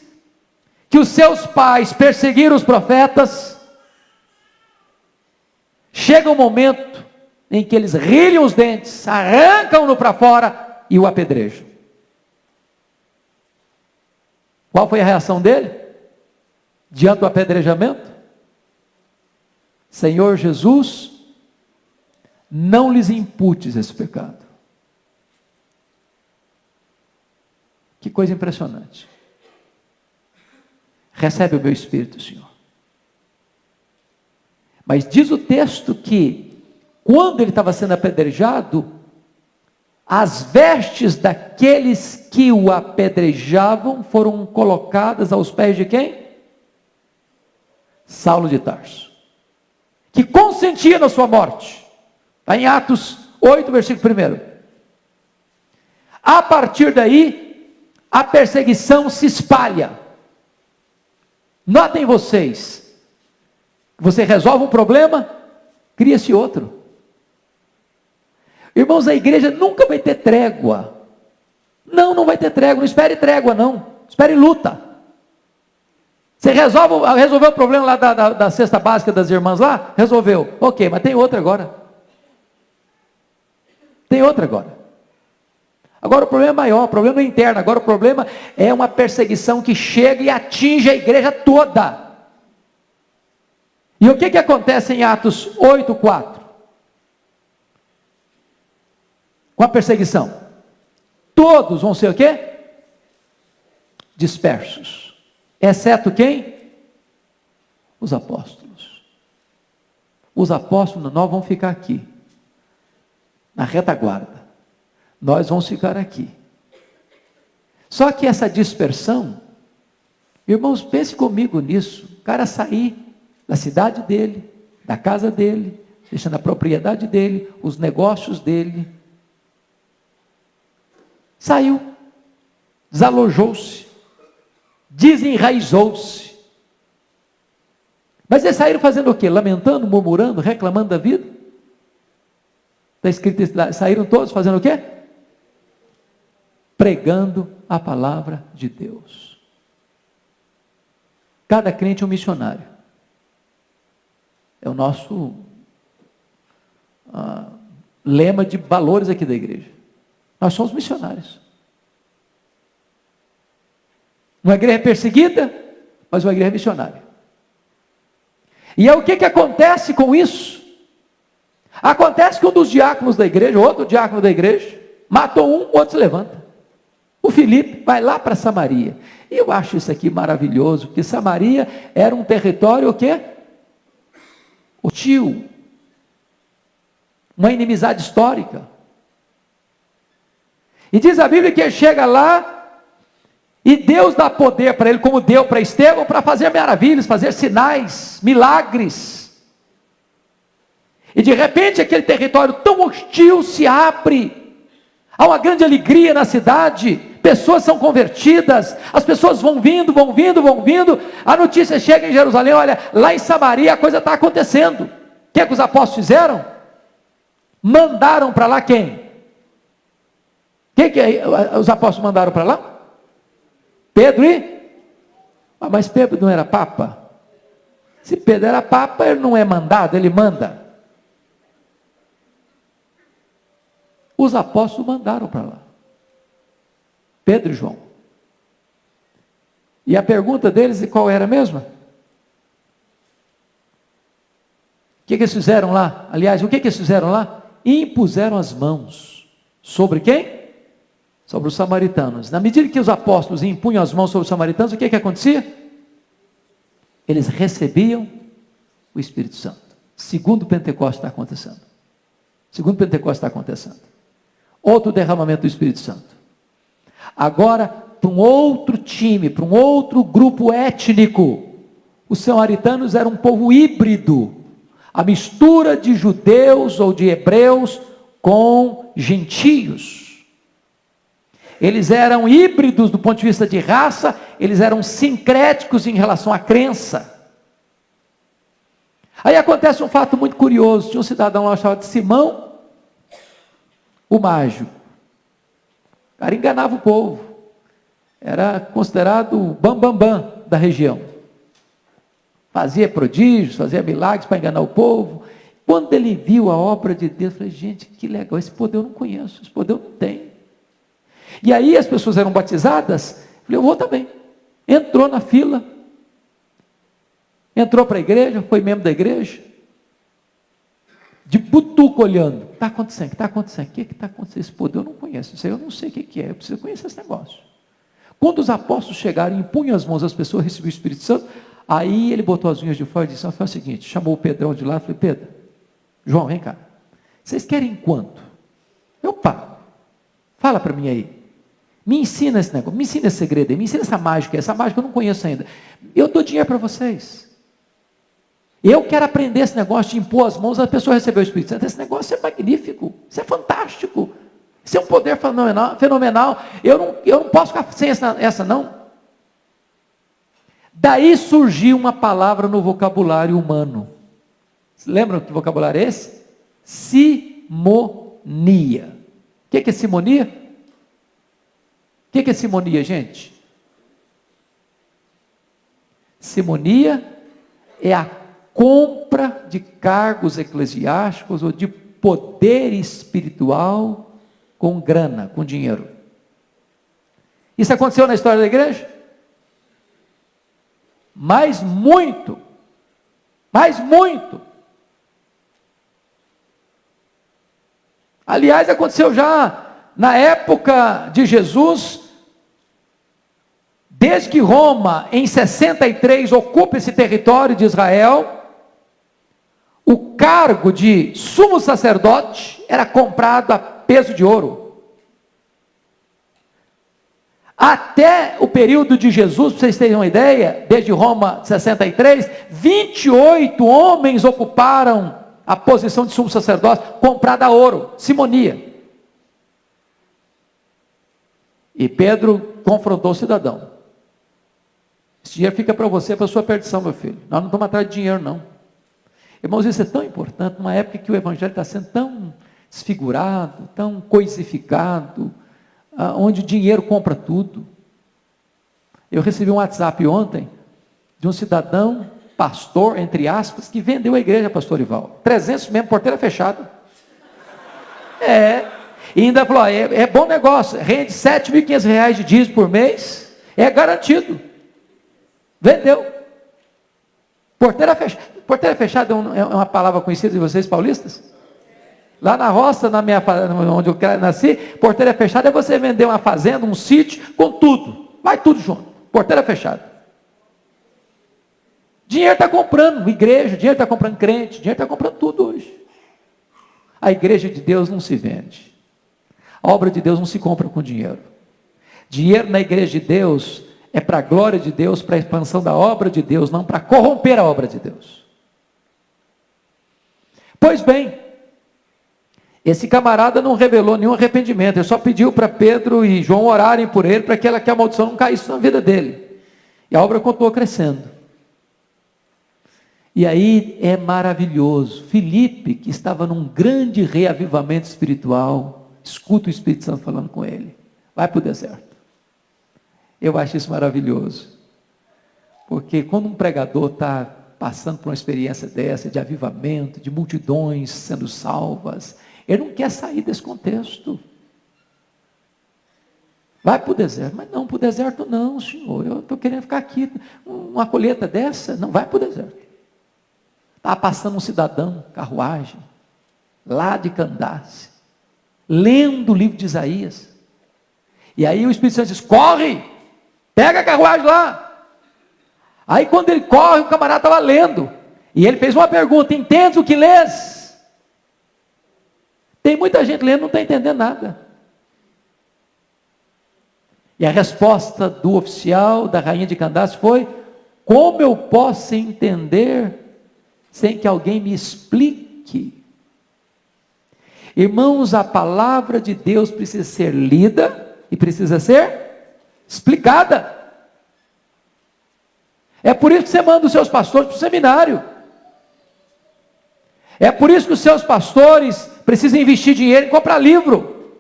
que os seus pais perseguiram os profetas. Chega um momento em que eles rilham os dentes, arrancam-no para fora e o apedrejam. Qual foi a reação dele diante do apedrejamento? Senhor Jesus, não lhes imputes esse pecado. Que coisa impressionante. Recebe o meu espírito, Senhor. Mas diz o texto que, quando ele estava sendo apedrejado, as vestes daqueles que o apedrejavam foram colocadas aos pés de quem? Saulo de Tarso, que consentia na sua morte. Está em Atos 8, versículo 1. A partir daí, a perseguição se espalha. Notem vocês, você resolve um problema, cria-se outro. Irmãos, a igreja nunca vai ter trégua. Não vai ter trégua, não espere trégua não, espere luta. Você resolveu o problema lá da cesta básica das irmãs lá? Resolveu, ok, mas tem outra agora. Tem outra agora. Agora o problema é maior, o problema é interno, agora o problema é uma perseguição que chega e atinge a igreja toda. E o que acontece em Atos 8:4? Com a perseguição, todos vão ser o quê? Dispersos, exceto quem? Os apóstolos. Os apóstolos, nós vamos ficar aqui, na retaguarda, nós vamos ficar aqui. Só que essa dispersão, irmãos, pense comigo nisso, o cara sair da cidade dele, da casa dele, deixando a propriedade dele, os negócios dele, saiu, desalojou-se, desenraizou-se. Mas eles saíram fazendo o quê? Lamentando, murmurando, reclamando da vida? Está escrito lá, saíram todos fazendo o quê? Pregando a palavra de Deus. Cada crente é um missionário. É o nosso lema de valores aqui da igreja. Nós somos missionários. Uma igreja perseguida, mas uma igreja missionária. E é o que acontece com isso? Acontece que um dos diáconos da igreja, outro diácono da igreja, matou um, o outro se levanta. O Filipe vai lá para Samaria. E eu acho isso aqui maravilhoso, porque Samaria era um território o quê? Hostil. Uma inimizade histórica. E diz a Bíblia que ele chega lá, e Deus dá poder para ele, como deu para Estevão, para fazer maravilhas, fazer sinais, milagres. E de repente aquele território tão hostil se abre, há uma grande alegria na cidade, pessoas são convertidas, as pessoas vão vindo, a notícia chega em Jerusalém, olha, lá em Samaria a coisa está acontecendo. O que os apóstolos fizeram? Mandaram para lá quem? Quem que os apóstolos mandaram para lá? Pedro e? Mas Pedro não era papa? Se Pedro era papa, ele não é mandado, ele manda. Os apóstolos mandaram para lá. Pedro e João. E a pergunta deles, qual era a mesma? O que eles fizeram lá? Aliás, o que eles fizeram lá? e impuseram as mãos. Sobre quem? Sobre os samaritanos. Na medida que os apóstolos impunham as mãos sobre os samaritanos, o que acontecia? Eles recebiam o Espírito Santo. Segundo Pentecostes está acontecendo. Segundo Pentecostes está acontecendo. Outro derramamento do Espírito Santo. Agora, para um outro time, para um outro grupo étnico, os samaritanos eram um povo híbrido. A mistura de judeus ou de hebreus com gentios. Eles eram híbridos do ponto de vista de raça, eles eram sincréticos em relação à crença. Aí acontece um fato muito curioso. Tinha um cidadão lá chamado Simão, o mágico. O cara enganava o povo. Era considerado o bambambam da região. Fazia prodígios, fazia milagres para enganar o povo. Quando ele viu a obra de Deus, eu falei, gente, que legal, esse poder eu não conheço, esse poder eu não tenho. E aí as pessoas eram batizadas, eu falei, eu vou também. Entrou na fila, entrou para a igreja, foi membro da igreja, de butuco olhando, o que está acontecendo? O que está acontecendo? O que está acontecendo? Esse poder eu não conheço, isso aí eu não sei o que é, eu preciso conhecer esse negócio. Quando os apóstolos chegaram e impunham as mãos das pessoas, recebiam o Espírito Santo, aí ele botou as unhas de fora e disse, foi o seguinte, chamou o Pedrão de lá, falei, Pedro, João, vem cá, vocês querem quanto? Fala para mim aí, me ensina esse negócio, me ensina esse segredo aí, me ensina essa mágica eu não conheço ainda, eu dou dinheiro para vocês, eu quero aprender esse negócio de impor as mãos, a pessoa recebeu o Espírito Santo, esse negócio é magnífico, isso é fantástico, isso é um poder fenomenal, eu não posso ficar sem essa não. Daí surgiu uma palavra no vocabulário humano. Lembram que vocabulário é esse? Simonia. O que é simonia? O que é simonia, gente? Simonia é a compra de cargos eclesiásticos ou de poder espiritual com grana, com dinheiro. Isso aconteceu na história da igreja? Mas muito. Aliás, aconteceu já na época de Jesus, desde que Roma, em 63, ocupa esse território de Israel, o cargo de sumo sacerdote era comprado a peso de ouro. Até o período de Jesus, para vocês terem uma ideia, desde Roma 63, 28 homens ocuparam a posição de sumo sacerdote, comprada a ouro, simonia. E Pedro confrontou o cidadão. Esse dinheiro fica para você, para a sua perdição, meu filho. Nós não estamos atrás de dinheiro, não. Irmãos, isso é tão importante, numa época que o evangelho está sendo tão desfigurado, tão coisificado, onde o dinheiro compra tudo. Eu recebi um WhatsApp ontem, de um cidadão, pastor, entre aspas, que vendeu a igreja, pastor Ival. 300 mesmo, porteira fechada. E ainda falou, é bom negócio, rende R$7.500 de dízimo por mês, é garantido. Vendeu. Porteira fechada. Porteira fechada é uma palavra conhecida de vocês paulistas? Lá na roça, onde eu nasci, porteira fechada é você vender uma fazenda, um sítio, com tudo. Vai tudo junto. Porteira fechada. Dinheiro está comprando igreja, dinheiro está comprando crente, dinheiro está comprando tudo hoje. A igreja de Deus não se vende. A obra de Deus não se compra com dinheiro. Dinheiro na igreja de Deus é para a glória de Deus, para a expansão da obra de Deus, não para corromper a obra de Deus. Pois bem, esse camarada não revelou nenhum arrependimento, ele só pediu para Pedro e João orarem por ele, para que a maldição não caísse na vida dele. E a obra continuou crescendo. E aí é maravilhoso. Filipe, que estava num grande reavivamento espiritual, escuta o Espírito Santo falando com ele, vai para o deserto. Eu acho isso maravilhoso. Porque quando um pregador está passando por uma experiência dessa, de avivamento, de multidões sendo salvas, ele não quer sair desse contexto. Vai para o deserto. Mas não, para o deserto não, senhor. Eu estou querendo ficar aqui. Uma colheita dessa? Não, vai para o deserto. Estava passando um cidadão, carruagem. lá de Candace, lendo o livro de Isaías. E aí o Espírito Santo diz: corre, pega a carruagem lá. Aí quando ele corre, o camarada estava lendo, e ele fez uma pergunta: entendes o que lês? Tem muita gente lendo e não está entendendo nada. E a resposta do oficial, da rainha de Candace foi: como eu posso entender sem que alguém me explique? Irmãos, a palavra de Deus precisa ser lida e precisa ser explicada. É por isso que você manda os seus pastores para o seminário. É por isso que os seus pastores precisam investir dinheiro em comprar livro.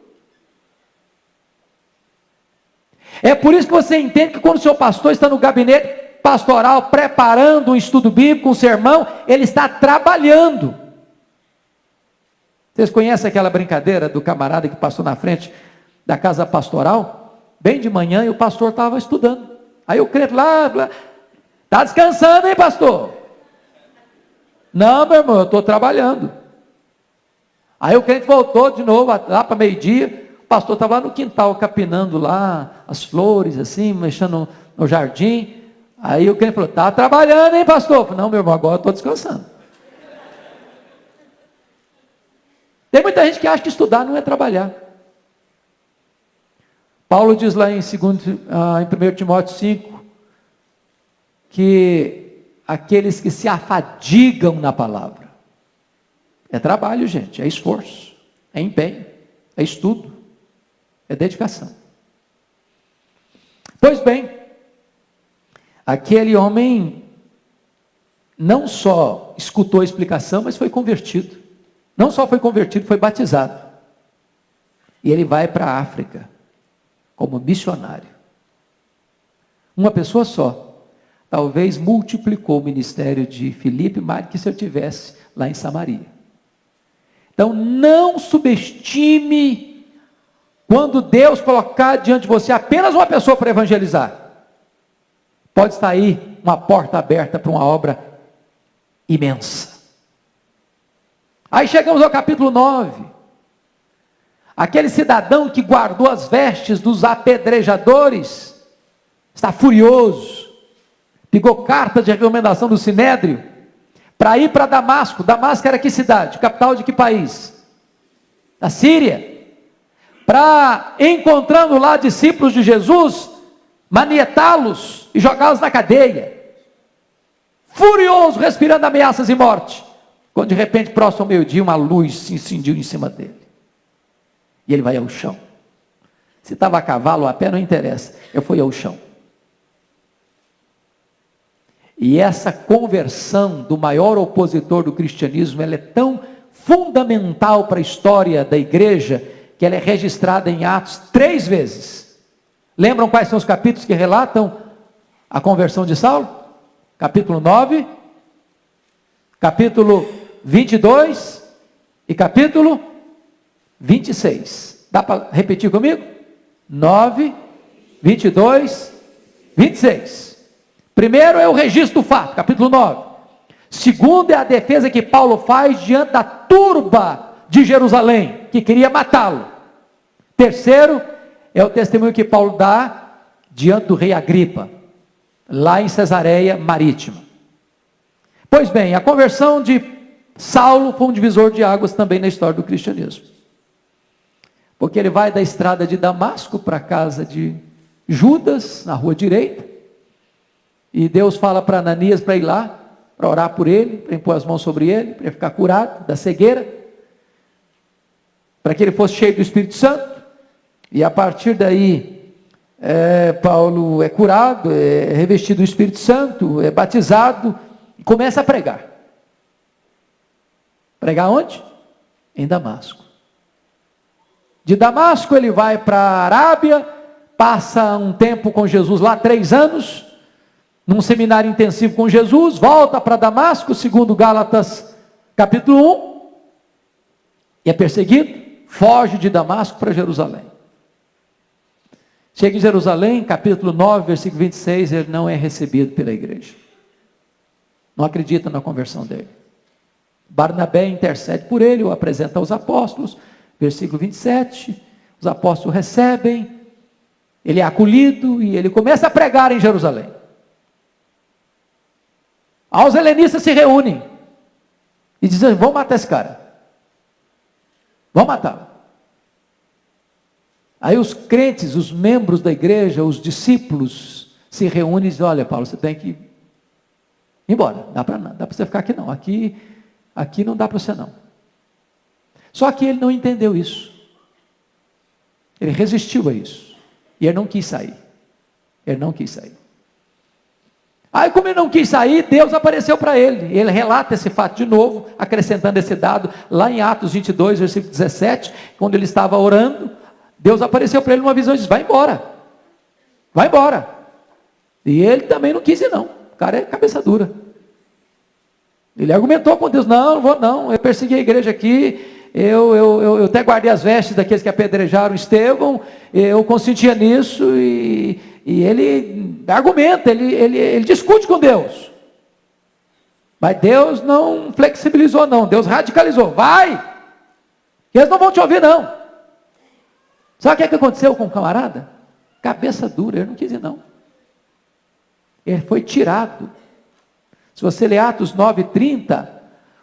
É por isso que você entende que quando o seu pastor está no gabinete pastoral preparando um estudo bíblico, um sermão, ele está trabalhando. Vocês conhecem aquela brincadeira do camarada que passou na frente da casa pastoral, bem de manhã, e o pastor estava estudando. Aí o crente lá, está descansando, hein, pastor? Não, meu irmão, eu estou trabalhando. Aí o crente voltou de novo, lá para meio-dia, o pastor estava lá no quintal, capinando lá as flores, assim, mexendo no jardim. Aí o crente falou: está trabalhando, hein, pastor? Eu falei: não, meu irmão, agora eu estou descansando. Tem muita gente que acha que estudar não é trabalhar. Paulo diz lá em 1 Timóteo 5, que aqueles que se afadigam na palavra, é trabalho, gente, é esforço, é empenho, é estudo, é dedicação. Pois bem, aquele homem não só escutou a explicação, mas foi convertido. Não só foi convertido, foi batizado. E ele vai para a África como missionário. Uma pessoa só, talvez multiplicou o ministério de Filipe mais do que se eu tivesse lá em Samaria. Então não subestime quando Deus colocar diante de você apenas uma pessoa para evangelizar. Pode estar aí uma porta aberta para uma obra imensa. Aí chegamos ao capítulo 9. Aquele cidadão que guardou as vestes dos apedrejadores está furioso. Pegou carta de recomendação do Sinédrio para ir para Damasco. Damasco era que cidade? Capital de que país? Da Síria. Para, encontrando lá discípulos de Jesus, manietá-los e jogá-los na cadeia. Furioso, respirando ameaças e morte. Quando de repente, próximo ao meio-dia, uma luz se incendiu em cima dele. E ele vai ao chão. Se estava a cavalo ou a pé, não interessa. Eu fui ao chão. E essa conversão do maior opositor do cristianismo, ela é tão fundamental para a história da igreja, que ela é registrada em Atos 3 vezes. Lembram quais são os capítulos que relatam a conversão de Saulo? Capítulo 9, capítulo 22 e capítulo 26. Dá para repetir comigo? 9, 22, 26. Primeiro é o registro do fato, capítulo 9. Segundo é a defesa que Paulo faz diante da turba de Jerusalém, que queria matá-lo. Terceiro é o testemunho que Paulo dá diante do rei Agripa, lá em Cesareia Marítima. Pois bem, a conversão de Saulo foi um divisor de águas também na história do cristianismo. Porque ele vai da estrada de Damasco para a casa de Judas, na rua direita, e Deus fala para Ananias para ir lá, para orar por ele, para impor as mãos sobre ele, para ele ficar curado da cegueira, para que ele fosse cheio do Espírito Santo, e a partir daí, Paulo é curado, é revestido do Espírito Santo, é batizado, e começa a pregar. Pregar onde? Em Damasco. De Damasco ele vai para a Arábia, passa um tempo com Jesus lá, 3 anos, num seminário intensivo com Jesus, volta para Damasco, segundo Gálatas capítulo 1, e é perseguido, foge de Damasco para Jerusalém. Chega em Jerusalém, capítulo 9, versículo 26, ele não é recebido pela igreja. Não acredita na conversão dele. Barnabé intercede por ele, o apresenta aos apóstolos, versículo 27, os apóstolos recebem, ele é acolhido e ele começa a pregar em Jerusalém. Os helenistas se reúnem e dizem: vamos matar esse cara, vamos matá-lo. Aí os crentes, os membros da igreja, os discípulos se reúnem e dizem: olha, Paulo, você tem que ir embora, dá para você ficar aqui não, aqui não dá para você não. Só que ele não entendeu isso, ele resistiu a isso, e ele não quis sair, Aí como ele não quis sair, Deus apareceu para ele, ele relata esse fato de novo, acrescentando esse dado, lá em Atos 22, versículo 17, quando ele estava orando, Deus apareceu para ele numa visão e disse: vai embora, e ele também não quis ir não, o cara é cabeça dura, ele argumentou com Deus: não vou não, eu persegui a igreja aqui, eu até guardei as vestes daqueles que apedrejaram Estevão, eu consentia nisso, e ele argumenta, ele discute com Deus, mas Deus não flexibilizou não, Deus radicalizou: vai, eles não vão te ouvir não. Sabe o que aconteceu com o camarada? Cabeça dura, ele não quis ir não, ele foi tirado. Se você ler Atos 9:30,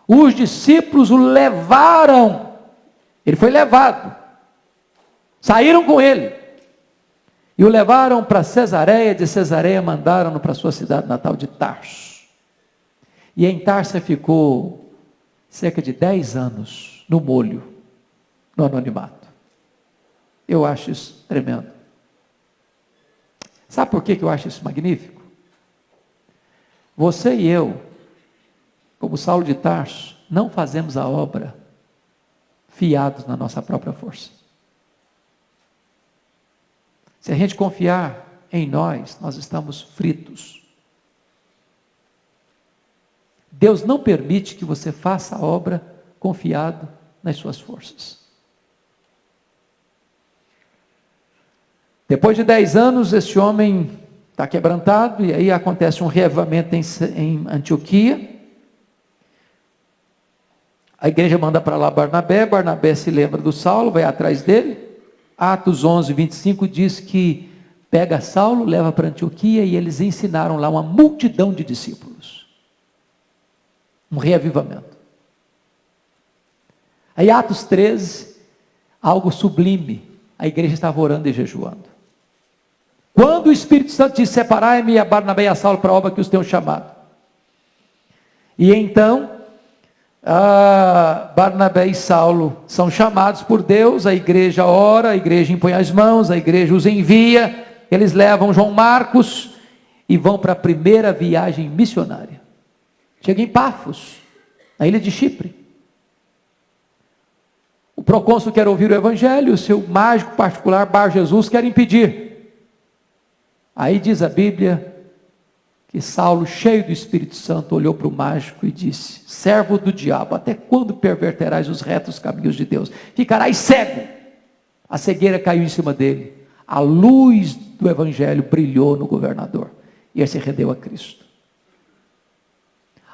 os discípulos o levaram, ele foi levado, saíram com ele, e o levaram para Cesareia, de Cesareia mandaram-no para a sua cidade natal de Tarso, e em Tarso ficou cerca de 10 anos, no molho, no anonimato. Eu acho isso tremendo. Sabe por que eu acho isso magnífico? Você e eu, como Saulo de Tarso, não fazemos a obra fiados na nossa própria força. Se a gente confiar em nós estamos fritos. Deus não permite que você faça a obra confiado nas suas forças. Depois de 10 anos, esse homem está quebrantado, e aí acontece um reavivamento em Antioquia. A igreja manda para lá Barnabé se lembra do Saulo, vai atrás dele. Atos 11:25 diz que pega Saulo, leva para Antioquia, e eles ensinaram lá uma multidão de discípulos. Um reavivamento. Aí Atos 13, algo sublime, a igreja estava orando e jejuando. Quando o Espírito Santo disse: separai-me a Barnabé e a Saulo para a obra que os tenho chamado. E então, Barnabé e Saulo são chamados por Deus, a igreja ora, a igreja impõe as mãos, a igreja os envia, eles levam João Marcos e vão para a primeira viagem missionária. Chega em Pafos, na ilha de Chipre. O procônsul quer ouvir o evangelho, o seu mágico particular Bar Jesus quer impedir. Aí diz a Bíblia que Saulo, cheio do Espírito Santo, olhou para o mágico e disse: servo do diabo, até quando perverterás os retos caminhos de Deus? Ficarás cego. A cegueira caiu em cima dele, a luz do evangelho brilhou no governador, e ele se rendeu a Cristo.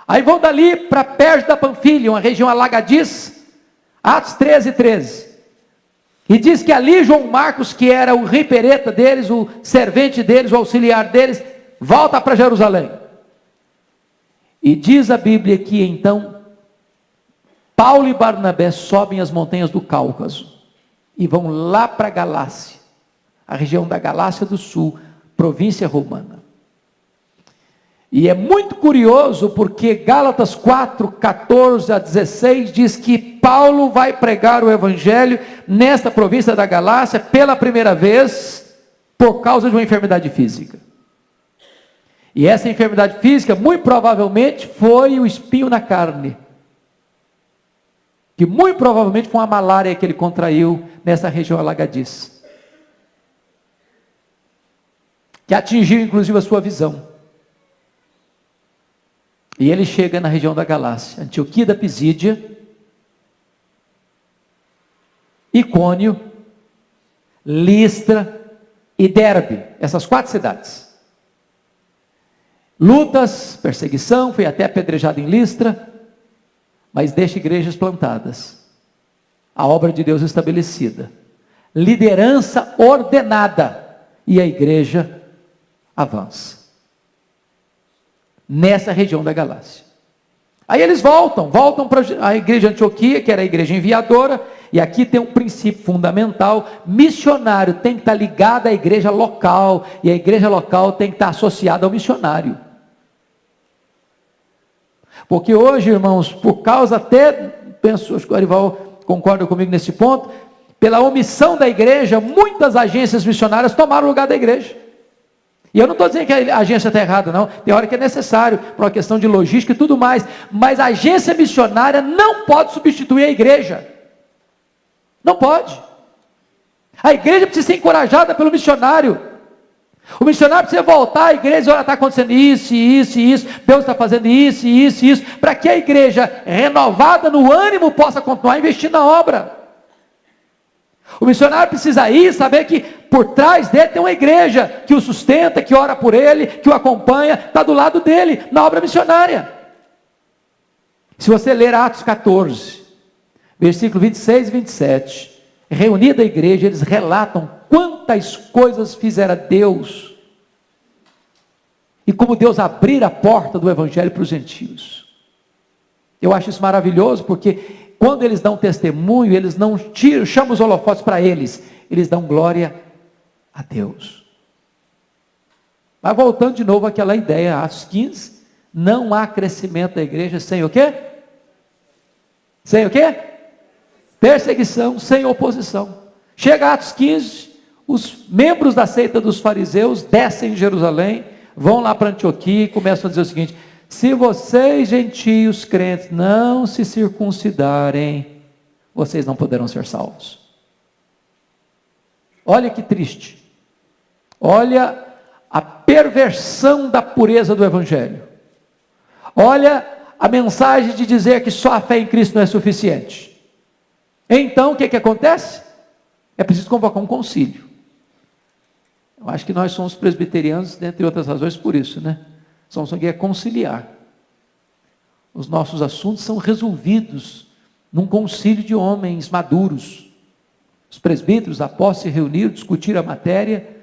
Aí vão dali para perto da Panfilha, uma região alagadiça, Atos 13:13. E diz que ali João Marcos, que era o ripereta deles, o servente deles, o auxiliar deles, volta para Jerusalém. E diz a Bíblia que então Paulo e Barnabé sobem as montanhas do Cáucaso e vão lá para a Galácia, a região da Galácia do Sul, província romana. E é muito curioso porque Gálatas 4:14-16 diz que Paulo vai pregar o evangelho nesta província da Galácia pela primeira vez por causa de uma enfermidade física. E essa enfermidade física muito provavelmente foi o espinho na carne, que muito provavelmente foi uma malária que ele contraiu nessa região alagadiça, que atingiu inclusive a sua visão. E ele chega na região da Galácia, Antioquia da Pisídia, Icônio, Listra e Derbe, essas 4 cidades. Lutas, perseguição, foi até apedrejado em Listra, mas deixa igrejas plantadas, a obra de Deus estabelecida, liderança ordenada, e a igreja avança nessa região da Galácia. Aí eles voltam para a igreja de Antioquia, que era a igreja enviadora, e aqui tem um princípio fundamental: missionário tem que estar ligado à igreja local, e a igreja local tem que estar associada ao missionário. Porque hoje, irmãos, por causa até, penso, acho que o Arival concorda comigo nesse ponto, pela omissão da igreja, muitas agências missionárias tomaram o lugar da igreja. E eu não estou dizendo que a agência está errada, não. Tem hora que é necessário, por uma questão de logística e tudo mais. Mas a agência missionária não pode substituir a igreja. Não pode. A igreja precisa ser encorajada pelo missionário. O missionário precisa voltar à igreja e dizer: olha, está acontecendo isso, isso e isso, Deus está fazendo isso, isso e isso, para que a igreja, renovada no ânimo, possa continuar investindo na obra. O missionário precisa ir, saber que por trás dele tem uma igreja que o sustenta, que ora por ele, que o acompanha, está do lado dele, na obra missionária. Se você ler Atos 14, versículo 26 e 27, reunida a igreja, eles relatam quantas coisas fizera Deus, e como Deus abrira a porta do evangelho para os gentios. Eu acho isso maravilhoso, porque quando eles dão testemunho, eles não chamam os holofotes para eles dão glória a Deus. Mas voltando de novo àquela ideia, Atos 15, não há crescimento da igreja sem o quê? Sem o quê? Perseguição, sem oposição. Chega a Atos 15, os membros da seita dos fariseus descem em Jerusalém, vão lá para Antioquia e começam a dizer o seguinte: se vocês, gentios crentes, não se circuncidarem, vocês não poderão ser salvos. Olha que triste. Olha a perversão da pureza do evangelho. Olha a mensagem de dizer que só a fé em Cristo não é suficiente. Então, o que acontece? É preciso convocar um concílio. Eu acho que nós somos presbiterianos, dentre outras razões, por isso, né? Somos aqui a conciliar. Os nossos assuntos são resolvidos num concílio de homens maduros. Os presbíteros, após se reunir, discutir a matéria,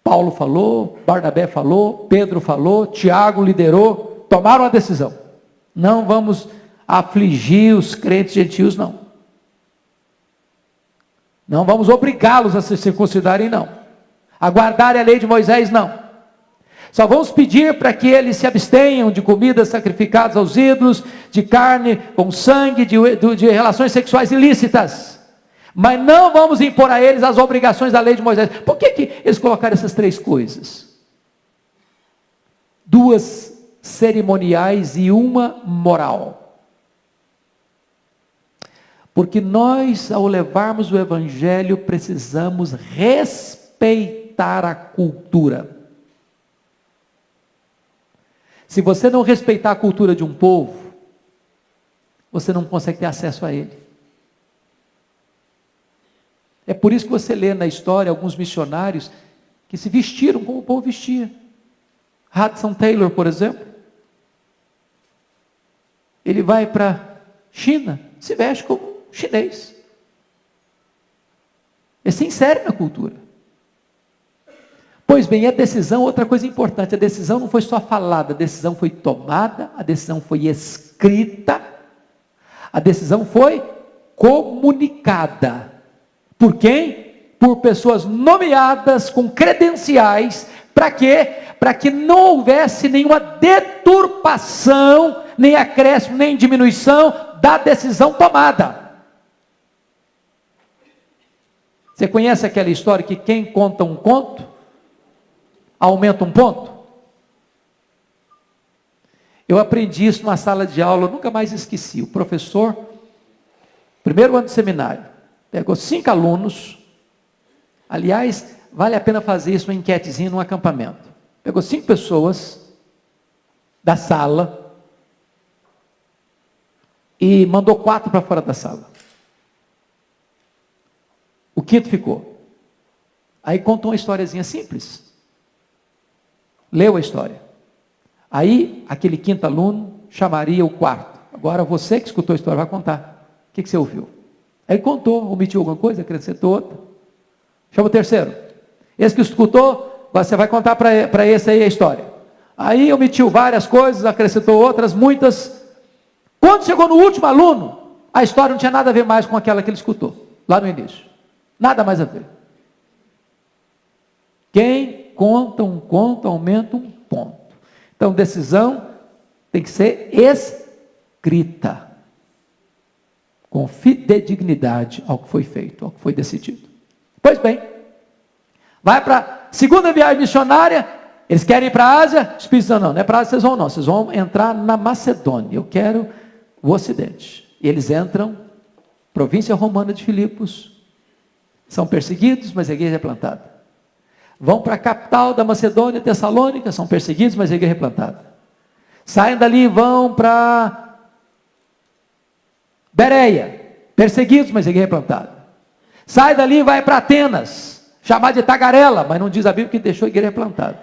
Paulo falou, Barnabé falou, Pedro falou, Tiago liderou, tomaram a decisão. Não vamos afligir os crentes gentios, não. Não vamos obrigá-los a se circuncidarem, não. A guardarem a lei de Moisés, não. Só vamos pedir para que eles se abstenham de comidas sacrificadas aos ídolos, de carne com sangue, de relações sexuais ilícitas. Mas não vamos impor a eles as obrigações da lei de Moisés. Por que eles colocaram essas três coisas? Duas cerimoniais e uma moral. Porque nós, ao levarmos o evangelho, precisamos respeitar a cultura. Se você não respeitar a cultura de um povo, você não consegue ter acesso a ele. É por isso que você lê na história alguns missionários que se vestiram como o povo vestia. Hudson Taylor, por exemplo, ele vai para a China, se veste como chinês. Ele se insere na cultura. Pois bem, a decisão, outra coisa importante, a decisão não foi só falada, a decisão foi tomada, a decisão foi escrita, a decisão foi comunicada. Por quem? Por pessoas nomeadas com credenciais. Para quê? Para que não houvesse nenhuma deturpação, nem acréscimo, nem diminuição da decisão tomada. Você conhece aquela história que quem conta um conto, aumenta um ponto? Eu aprendi isso numa sala de aula, eu nunca mais esqueci. O professor, primeiro ano de seminário, pegou 5 alunos, aliás, vale a pena fazer isso, uma enquetezinha num acampamento. Pegou 5 pessoas da sala e mandou 4 para fora da sala. O 5º ficou. Aí contou uma historiazinha simples. Leu a história. Aí, aquele 5º aluno chamaria o 4º. Agora você que escutou a história vai contar. O que você ouviu? Aí ele contou, omitiu alguma coisa, acrescentou outra. Chama o terceiro. Esse que escutou, você vai contar para esse aí a história. Aí omitiu várias coisas, acrescentou outras, muitas. Quando chegou no último aluno, a história não tinha nada a ver mais com aquela que ele escutou, lá no início. Nada mais a ver. Quem conta um conto, aumenta um ponto. Então, decisão tem que ser escrita, com fidedignidade ao que foi feito, ao que foi decidido. Pois bem, vai para a segunda viagem missionária, eles querem ir para a Ásia, o Espírito Santo não é para a Ásia vocês vão não, vocês vão entrar na Macedônia, eu quero o Ocidente. E eles entram, província romana de Filipos, são perseguidos, mas a igreja é plantada. Vão para a capital da Macedônia, Tessalônica, são perseguidos, mas a igreja é plantada. Saem dali e vão para Bereia, perseguidos, mas a igreja é plantada. Sai dali e vai para Atenas, chamado de Tagarela, mas não diz a Bíblia que deixou a igreja plantada.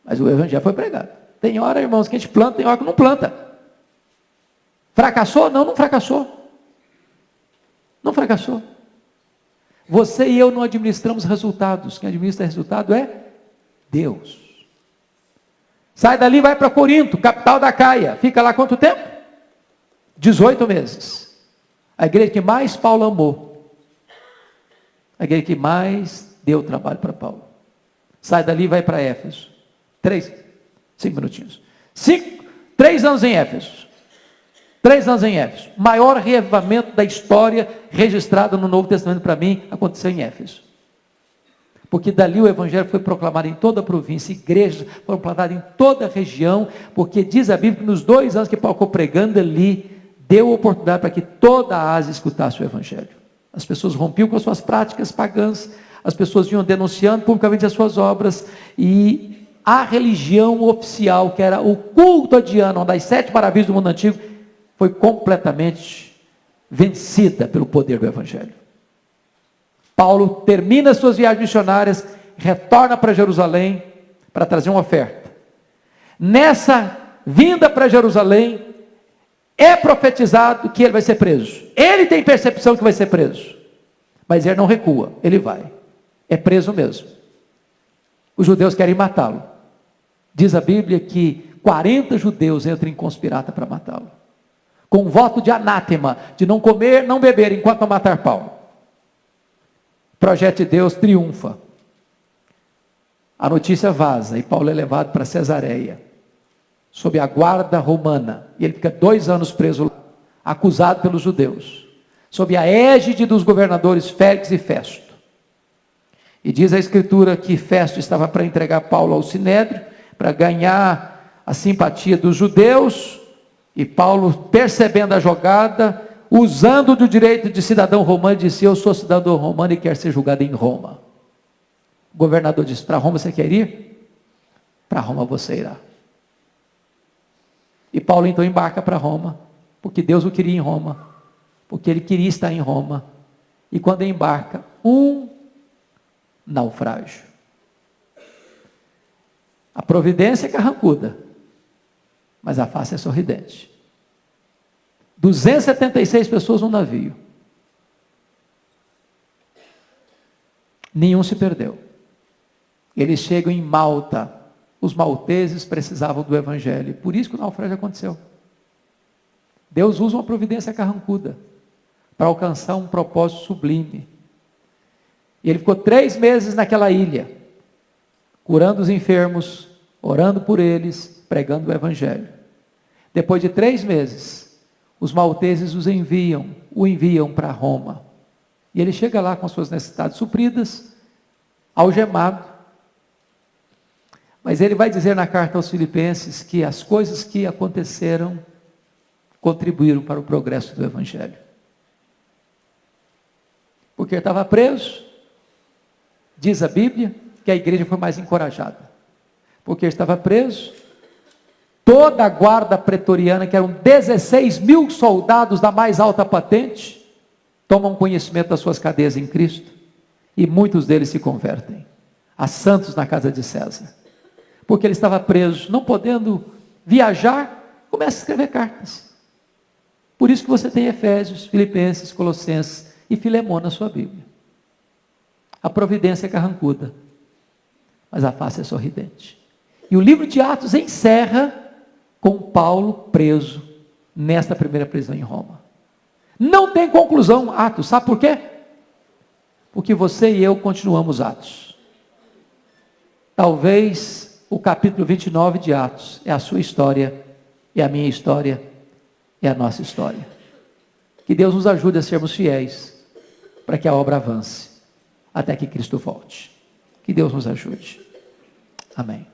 Mas o evangelho foi pregado. Tem hora, irmãos, que a gente planta, tem hora que não planta. Fracassou? Não, não fracassou. Não fracassou. Você e eu não administramos resultados. Quem administra resultado é Deus. Sai dali e vai para Corinto, capital da Caia. Fica lá quanto tempo? 18 meses. A igreja que mais Paulo amou. A igreja que mais deu trabalho para Paulo. Sai dali e vai para Éfeso. 5 minutinhos. 3 anos em Éfeso. 3 anos em Éfeso. Maior reavivamento da história registrado no Novo Testamento para mim aconteceu em Éfeso. Porque dali o evangelho foi proclamado em toda a província, igrejas foram plantadas em toda a região, porque diz a Bíblia que nos 2 anos que Paulo ficou pregando ali, deu oportunidade para que toda a Ásia escutasse o evangelho. As pessoas rompiam com as suas práticas pagãs, as pessoas iam denunciando publicamente as suas obras, e a religião oficial, que era o culto a Diana, uma das 7 maravilhas do mundo antigo, foi completamente vencida pelo poder do evangelho. Paulo termina suas viagens missionárias, retorna para Jerusalém para trazer uma oferta. Nessa vinda para Jerusalém, é profetizado que ele vai ser preso. Ele tem percepção que vai ser preso, mas ele não recua, ele vai. É preso mesmo. Os judeus querem matá-lo. Diz a Bíblia que 40 judeus entram em conspirata para matá-lo, com um voto de anátema, de não comer, não beber, enquanto não matar Paulo. O projeto de Deus triunfa. A notícia vaza e Paulo é levado para Cesareia, sob a guarda romana, e ele fica 2 anos preso lá, acusado pelos judeus, sob a égide dos governadores Félix e Festo. E diz a Escritura que Festo estava para entregar Paulo ao Sinédrio, para ganhar a simpatia dos judeus, e Paulo, percebendo a jogada, usando do direito de cidadão romano, disse: eu sou cidadão romano e quero ser julgado em Roma. O governador disse: para Roma você quer ir? Para Roma você irá. E Paulo então embarca para Roma, porque Deus o queria em Roma, porque ele queria estar em Roma. E quando embarca, um naufrágio. A providência é carrancuda, mas a face é sorridente. 276 pessoas no navio. Nenhum se perdeu. Eles chegam em Malta. Os malteses precisavam do evangelho. Por isso que o naufrágio aconteceu. Deus usa uma providência carrancuda para alcançar um propósito sublime. E ele ficou 3 meses naquela ilha, curando os enfermos, orando por eles, pregando o evangelho. Depois de 3 meses, os malteses o enviam para Roma. E ele chega lá com suas necessidades supridas, algemado. Mas ele vai dizer na carta aos Filipenses que as coisas que aconteceram contribuíram para o progresso do evangelho. Porque ele estava preso, diz a Bíblia que a igreja foi mais encorajada. Porque ele estava preso, toda a guarda pretoriana, que eram 16 mil soldados da mais alta patente, tomam conhecimento das suas cadeias em Cristo, e muitos deles se convertem a santos na casa de César, porque ele estava preso, não podendo viajar. Como Comece a escrever cartas. Por isso que você tem Efésios, Filipenses, Colossenses e Filemão na sua Bíblia. A providência é carrancuda, mas a face é sorridente. E o livro de Atos encerra com Paulo preso nesta primeira prisão em Roma. Não tem conclusão Atos, sabe por quê? Porque você e eu continuamos Atos. Talvez o capítulo 29 de Atos é a sua história, é a minha história, é a nossa história. Que Deus nos ajude a sermos fiéis, para que a obra avance, até que Cristo volte. Que Deus nos ajude. Amém.